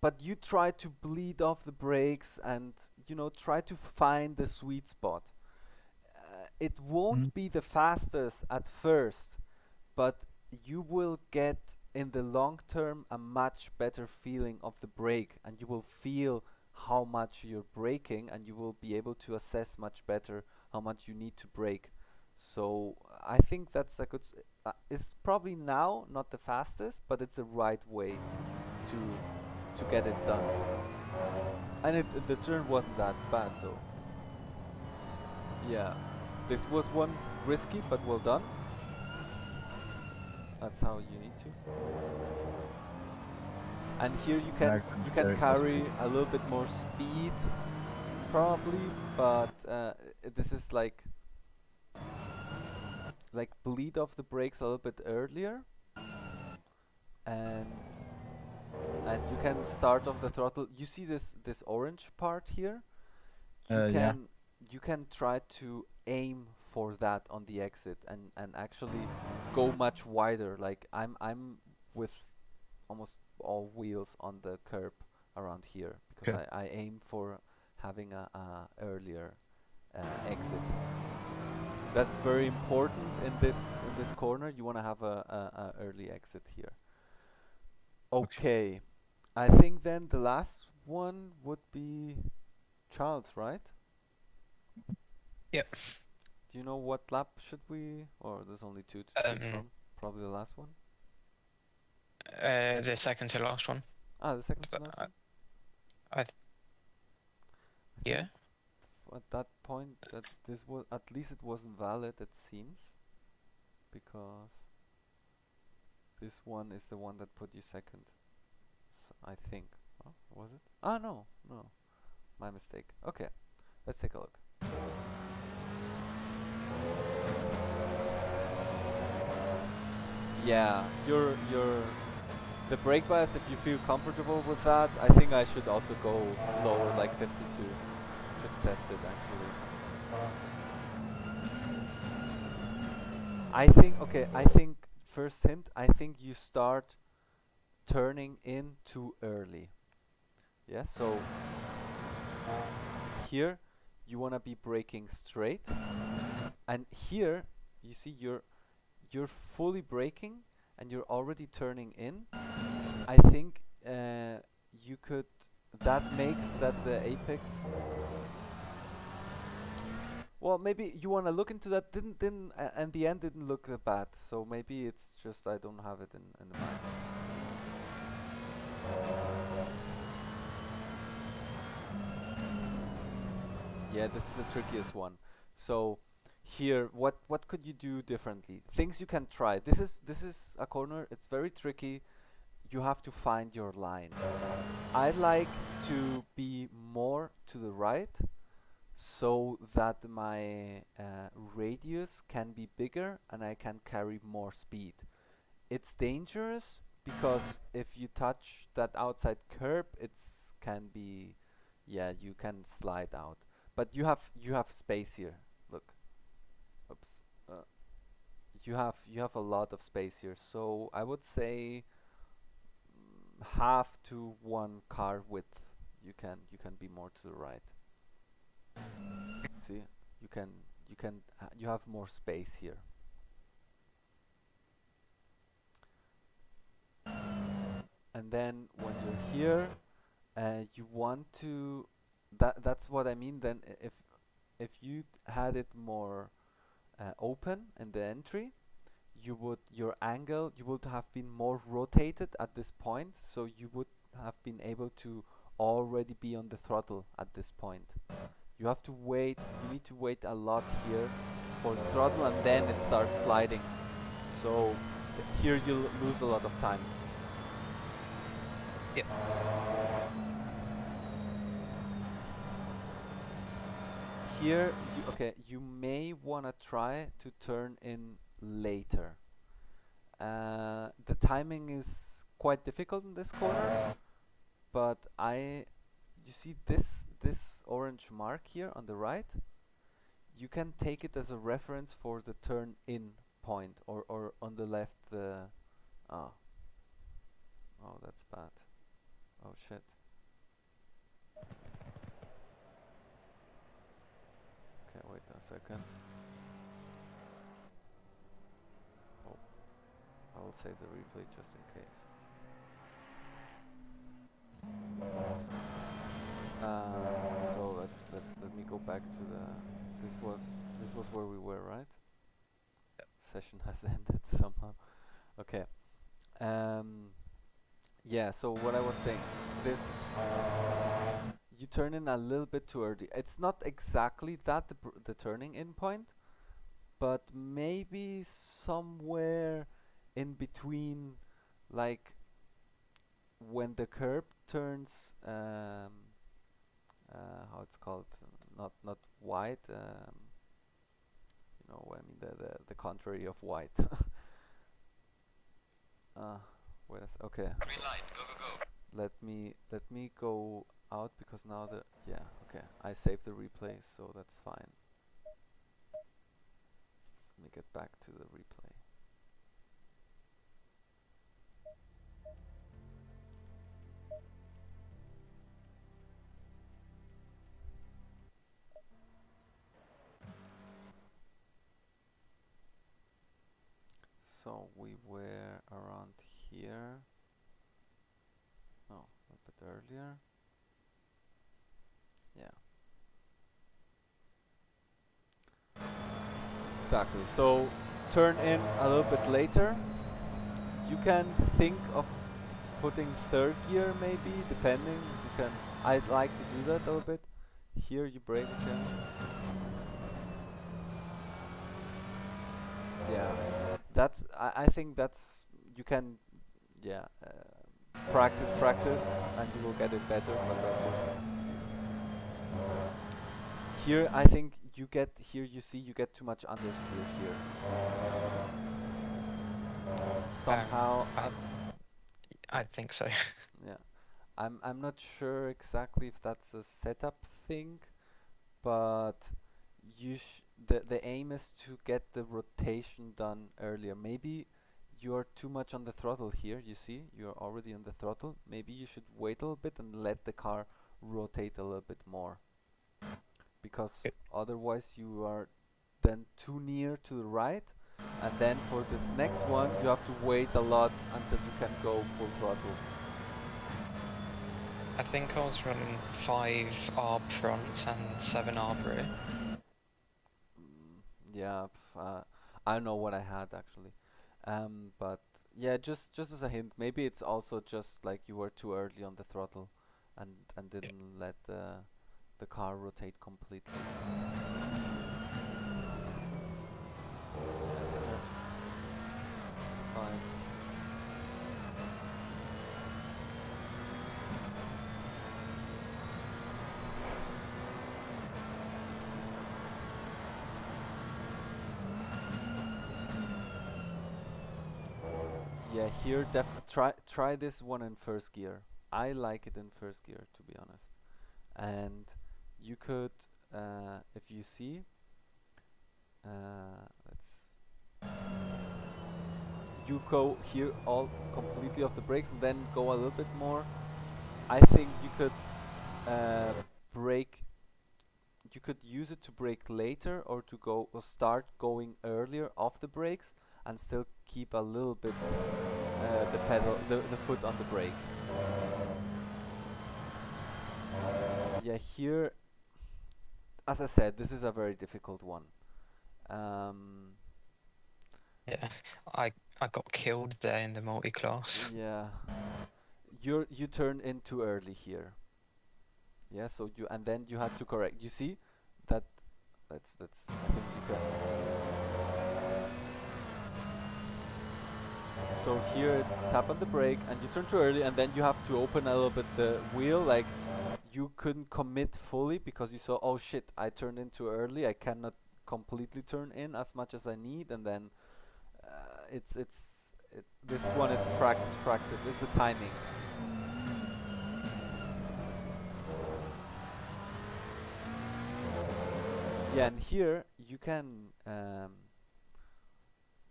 but you try to bleed off the brakes and, you know, try to find the sweet spot. It won't be the fastest at first, but you will get in the long term a much better feeling of the brake, and you will feel how much you're braking, and you will be able to assess much better how much you need to brake. So I think that's a good it's probably now not the fastest, but it's the right way to get it done. And the turn wasn't that bad, so yeah, this was one risky but well done. That's how you need to. And here you can carry a little bit more speed, probably, but this is like bleed off the brakes a little bit earlier, and you can start off the throttle. You see this orange part here? You can try to aim for that on the exit and actually go much wider. Like I'm with almost all wheels on the curb around here because I aim for having a earlier exit. That's very important in this corner. You want to have a early exit here. Okay. I think then the last one would be Charles, right? Yep. Do you know what lap should we, or there's only two to choose from? Probably the last one. The second to last one. Ah, the second to last one. I yeah. think at that point that this was, at least it wasn't valid, it seems, because this one is the one that put you second. So I think. Oh, was it? Ah, no, my mistake. Okay, let's take a look. Yeah, you're the brake bias. If you feel comfortable with that, I think I should also go lower, like 52. Should test it actually. I think first hint. I think you start turning in too early. Yeah, so here you wanna be braking straight, and here you see you're fully braking and you're already turning in. I think you could. That makes that the apex. Well, maybe you wanna look into that. Didn't and the end didn't look that bad. So maybe it's just I don't have it in the mind. Yeah, this is the trickiest one. So here, what could you do differently? Things you can try. This is a corner. It's very tricky. You have to find your line. I like to be more to the right, so that my radius can be bigger and I can carry more speed. It's dangerous because if you touch that outside curb, it's can be, yeah, you can slide out. But you have space here. Look, oops. You have a lot of space here. So I would say half to one car width. You can be more to the right. See, you have more space here. And then when you're here, you want to. That's what I mean. Then if you had it more open in the entry, your angle you would have been more rotated at this point, so you would have been able to already be on the throttle at this point. You have to wait. You need to wait a lot here for the throttle, and then it starts sliding. So here you'll lose a lot of time. Yep. Here, you may want to try to turn in later. The timing is quite difficult in this corner, but you see this orange mark here on the right? You can take it as a reference for the turn in point, or on the left the oh that's bad. Oh shit. Okay, wait a second. Oh, I will save the replay just in case. So let me go back to the. This was where we were, right? Session has ended somehow. Okay. Yeah. So what I was saying, this you turn in a little bit too early. It's not exactly that the turning in point, but maybe somewhere in between, like when the curb turns how it's called, not white, you know, I mean the contrary of white. Wait a okay. Green light, go, go, go. Let me go out, because now yeah, okay, I saved the replay, so that's fine. Let me get back to the replay. So we were around here. No, a bit earlier. Yeah. Exactly. So turn in a little bit later. You can think of putting third gear maybe, depending. You can. I'd like to do that a little bit. Here you brake again. Yeah. That's. I think that's. You can. Yeah. Practice, and you will get it better. But that was here. I think you get here. You see, you get too much understeer here. Somehow. I think so. Yeah, I'm not sure exactly if that's a setup thing, but the aim is to get the rotation done earlier. Maybe you're too much on the throttle here. You see, you're already on the throttle. Maybe you should wait a little bit and let the car rotate a little bit more, because otherwise you are then too near to the right. And then for this next one, you have to wait a lot until you can go full throttle. I think I was running 5 arb front and 7 arb rear. Yeah, I don't know what I had actually, but yeah, just as a hint, maybe it's also just like you were too early on the throttle, and didn't let the car rotate completely. It's fine. Yeah, here try this one in first gear. I like it in first gear, to be honest. And you could, if you see, let's. You go here all completely off the brakes and then go a little bit more. I think you could brake. You could use it to brake later, or to go or start going earlier off the brakes and still keep a little bit the pedal, the foot on the brake. Yeah, here, as I said, this is a very difficult one. Yeah, I got killed there in the multi-class. Yeah, you turn in too early here. Yeah, so and then you had to correct. You see that? That's. I think you can. So here it's tap on the brake and you turn too early, and then you have to open a little bit the wheel. Like you couldn't commit fully because you saw, oh shit, I turned in too early. I cannot completely turn in as much as I need, and then this one is practice. It's the timing. Yeah, and here you can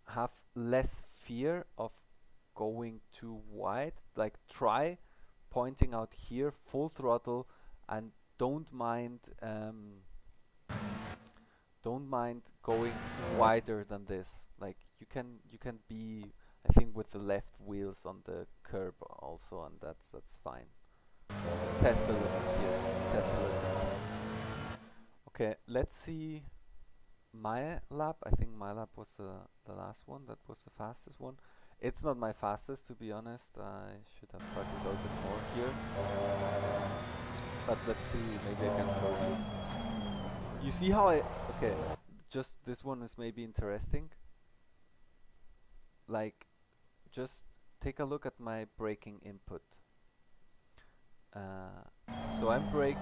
have less fear of going too wide. Like try pointing out here full throttle, and don't mind going wider than this. Like you can be, I think, with the left wheels on the curb also, and that's fine. Test the limits here. Test the limits. Okay, let's see my lap. I think my lap was the last one. That was the fastest one. It's not my fastest, to be honest. I should have practiced a little bit more here. But let's see. Maybe I can show you. You see how okay, just this one is maybe interesting. Like, just take a look at my braking input. So I'm brake,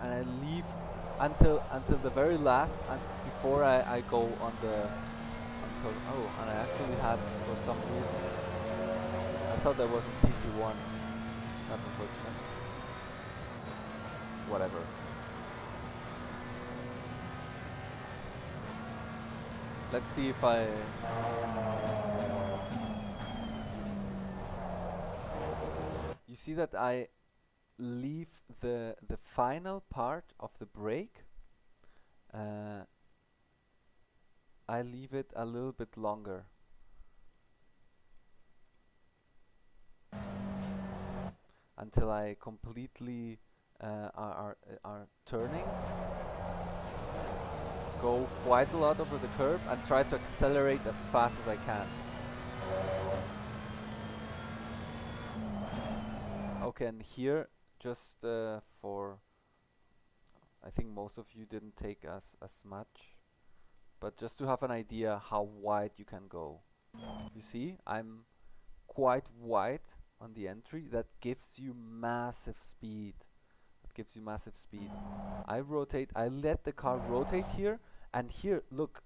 and I leave until the very last, and before I go on the oh, and I actually had, for some reason, I thought that was in TC1. That's unfortunate. Whatever. Let's see if I you see that I leave the final part of the brake. I leave it a little bit longer. Until I completely are turning. Go quite a lot over the curb and try to accelerate as fast as I can. Okay, and here, just for, I think most of you didn't take as much, but just to have an idea how wide you can go. You see, I'm quite wide on the entry. That gives you massive speed. That gives you massive speed. I let the car rotate here, and here, look,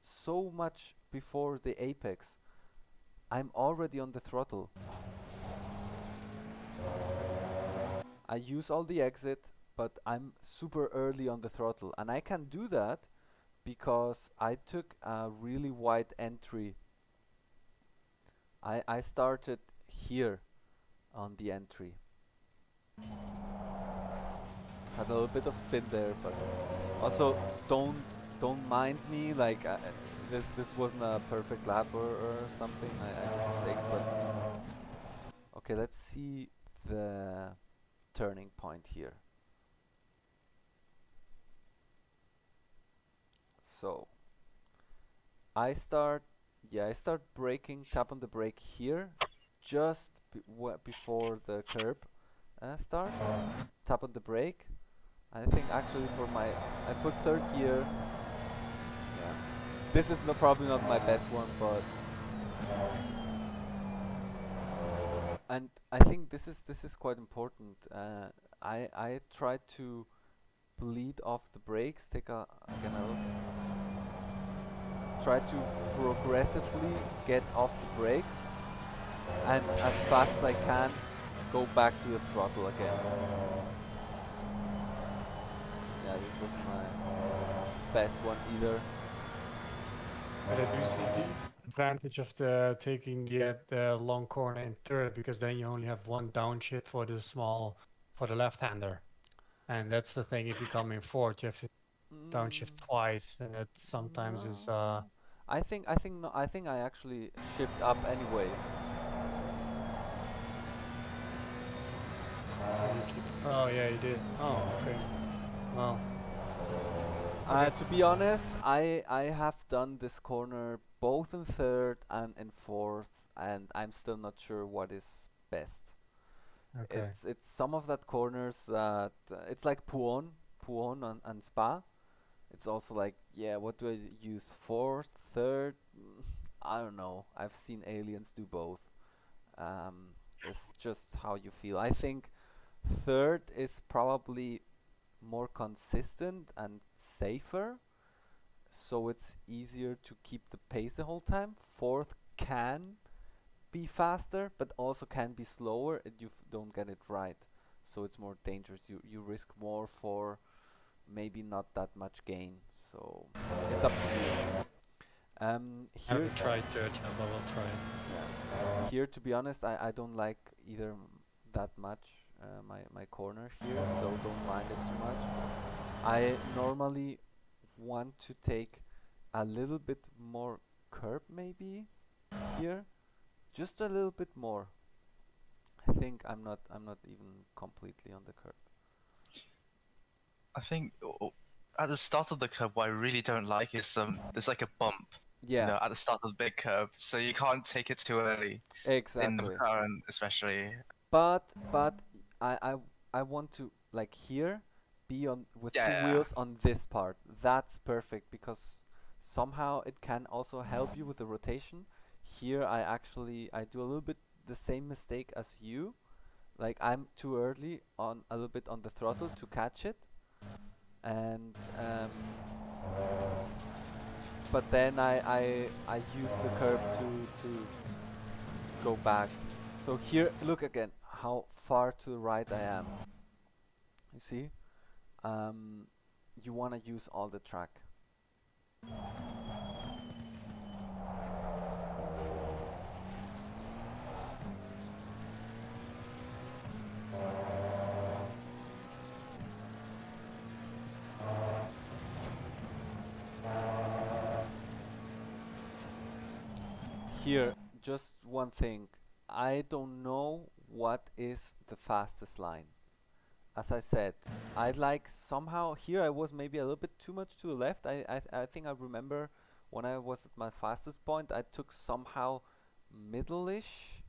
so much before the apex. I'm already on the throttle. I use all the exit, but I'm super early on the throttle, and I can do that because I took a really wide entry. I started here on the entry. Had a little bit of spin there, but also don't mind me, like this wasn't a perfect lap or something. I made mistakes, but okay, let's see the turning point here. So I start braking, tap on the brake here, just before the curb start. Tap on the brake. I think actually I put third gear. Yeah, this is probably not my best one, but and I think this is quite important. I tried to bleed off the brakes. Take again a look. Try to progressively get off the brakes, and as fast as I can go back to the throttle again. Yeah, this wasn't my best one either. But I do see the advantage of taking the long corner in third, because then you only have one downshift for the left-hander, and that's the thing. If you come in fourth, you have to downshift twice, and that sometimes is. I think no. I think I actually shift up anyway. Oh yeah, you did. Oh, okay. Well. To be honest, I have done this corner both in third and in fourth, and I'm still not sure what is best. Okay. It's some of that corners that it's like Puon and Spa. It's also like, yeah, what do I use? Fourth, third? I don't know. I've seen aliens do both. It's just how you feel. I think third is probably more consistent and safer, so it's easier to keep the pace the whole time. Fourth can be faster, but also can be slower if you don't get it right. So it's more dangerous. You risk more for maybe not that much gain. So it's up to you. I Here, haven't tried dirt jump, but we'll try it. yeah. Here, to be honest, I don't like either that much my corner here, so don't mind it too much. I normally want to take a little bit more curb maybe here, just a little bit more. I think I'm not even completely on the curb. I think at the start of the curve, what I really don't like is there's like a bump, you Yeah, know, at the start of the big curve, so you can't take it too early in the exactly. McLaren, especially. But I I I want to like here be on with two Yeah, wheels on this part. That's perfect because somehow it can also help you with the rotation. Here I do a little bit the same mistake as you. Like I'm too early on a little bit on the throttle to catch it, and but then I use the curb to go back. So here, look again how far to the right I am. You see? Um, you want to use all the track. Here, just one thing. I don't know what is the fastest line. As I said, I like somehow here I was maybe a little bit too much to the left. I think I remember when I was at my fastest point, I took somehow middle-ish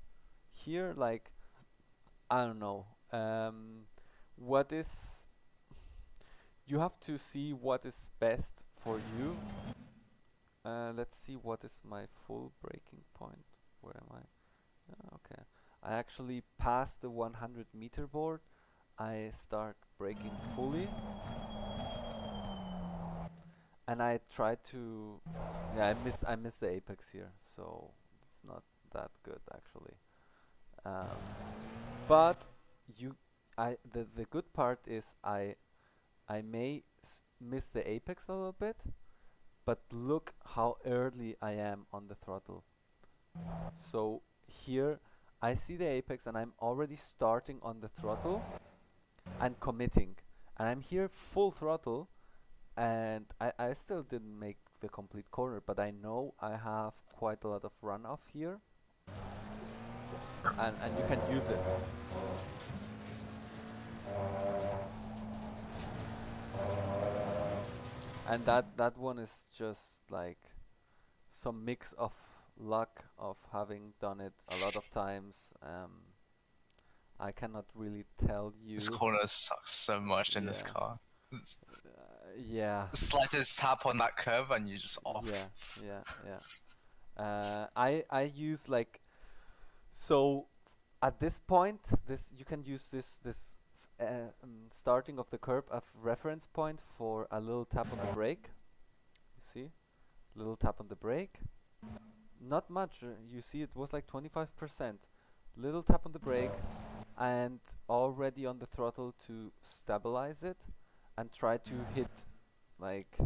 here. Like I don't know. What is you have to see what is best for you. Let's see what is my full braking point. Where am I? Okay. I actually passed the 100-meter board. I start braking fully. And I try to yeah, I miss the apex here, so it's not that good actually. Um, but you the good part is I may miss the apex a little bit, but look how early I am on the throttle. So here I see the apex and I'm already starting on the throttle and committing. And I'm here full throttle and I still didn't make the complete corner, but I know I have quite a lot of runoff here. And you can use it. And that one is just like some mix of luck of having done it a lot of times. I cannot really tell you. this corner sucks so much in this Yeah. car. Yeah. The slightest tap on that curve and you're just off. Yeah. I use like so at this point this you can use this starting of the curve as reference point for a little tap on the brake. You see, little tap on the brake. Not much. You see, it was like 25%. Little tap on the brake, and already on the throttle to stabilize it, and try to hit like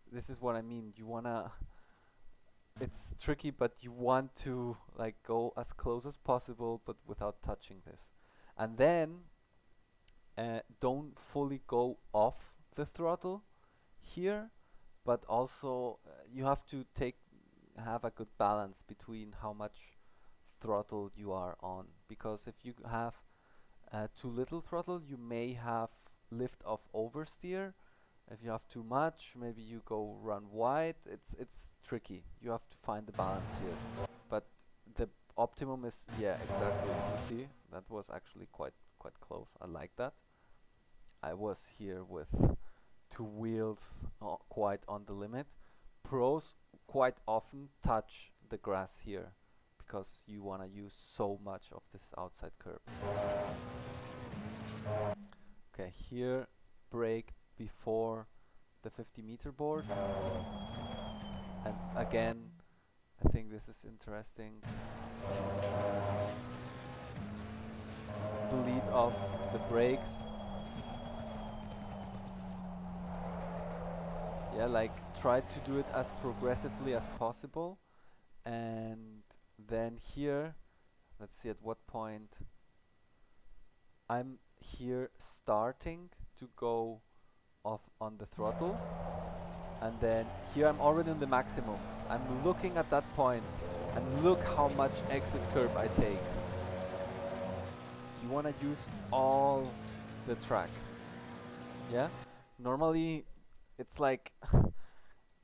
this is what I mean. You wanna it's tricky, but you want to like go as close as possible, but without touching this. And then don't fully go off the throttle here, but also you have to have a good balance between how much throttle you are on, because if you have too little throttle, you may have lift off oversteer. If you have too much, maybe you go run wide. It's tricky. You have to find the balance here. But the optimum is yeah, exactly. You see, that was actually quite close. I like that. I was here with two wheels quite on the limit. Pros quite often touch the grass here because you want to use so much of this outside curb. Okay, here brake before the 50-meter board. And again, I think this is interesting. Bleed off the brakes. Yeah, like try to do it as progressively as possible. And then here, let's see at what point I'm here starting to go off on the throttle. And then here I'm already in the maximum. I'm looking at that point and look how much exit curb I take. You want to use all the track. Yeah? Normally it's like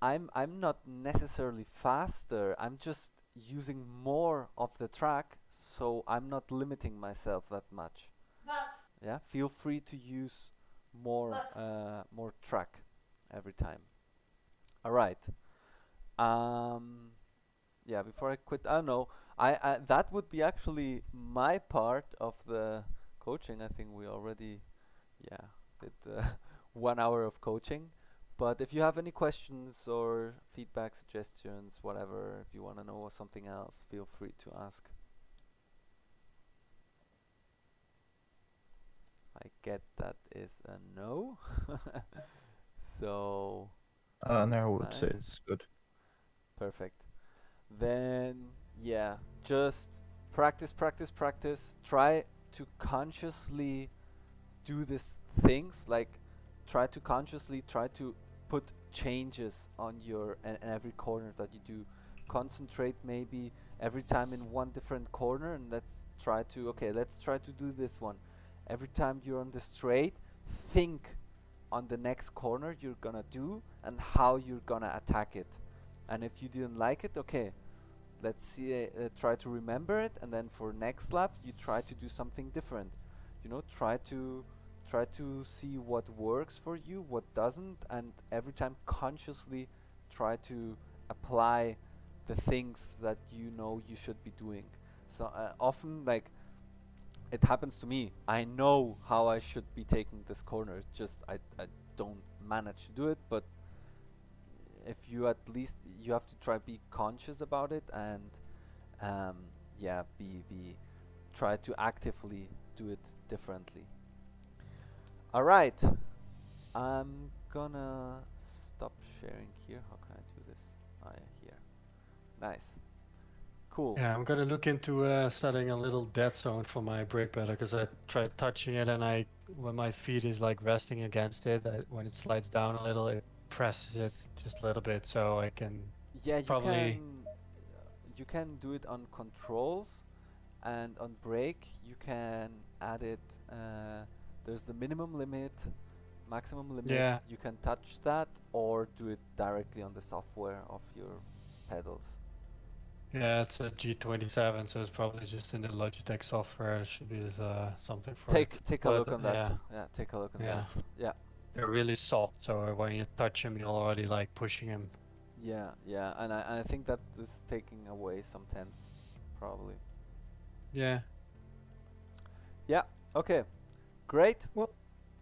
I'm not necessarily faster. I'm just using more of the track, so I'm not limiting myself that much. Yeah? Feel free to use more more track every time. All right. Yeah, before I quit, I don't know. I that would be actually my part of the coaching. I think we already, yeah, did 1 hour of coaching. But if you have any questions or feedback, suggestions, whatever, if you want to know something else, feel free to ask. I get that is a no. So, No, I would say nice. it's good. Perfect. Then, yeah, just practice, practice, practice. Try to consciously do these things, like try to consciously try to put changes on your and every corner that you do. Concentrate maybe every time in one different corner, and let's try to do this one. Every time you're on the straight, think on the next corner you're gonna do and how you're gonna attack it. And if you didn't like it, okay, let's see, try to remember it, and then for next lap you try to do something different. You know, try to see what works for you, what doesn't, and every time consciously try to apply the things that you know you should be doing. So often, like, it happens to me. I know how I should be taking this corner. It's just I don't manage to do it. But if you at least you have to try be conscious about it, and yeah, be try to actively do it differently. All right, I'm gonna stop sharing here. How can I do this? Oh yeah, here. Nice. Cool. Yeah, I'm gonna look into setting a little dead zone for my brake pedal, because I tried touching it, and when my feet is like resting against it, when it slides down a little, it presses it just a little bit, so I can Yeah, probably. you can do it on controls, and on brake you can add it. There's the minimum limit, maximum limit. Yeah. You can touch that or do it directly on the software of your pedals. Yeah, it's a G27, so it's probably just in the Logitech software. There should be something for Take it. a But, look on that. yeah. Yeah, take a look on Yeah. that. Yeah. They're really soft, so when you touch them, you're already like pushing them. Yeah, yeah, and I think that is taking away some tense, probably. Yeah. Yeah. Okay. Great. Well,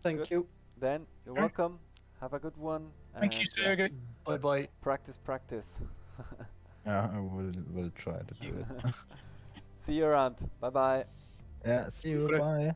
thank Good. you. Then you're Okay. welcome. Have a good one. Thank you, and, Sergey. Bye bye. practice, practice. Yeah, I will try to do it. See you around. Bye bye. Yeah, see you. Bye. Bye.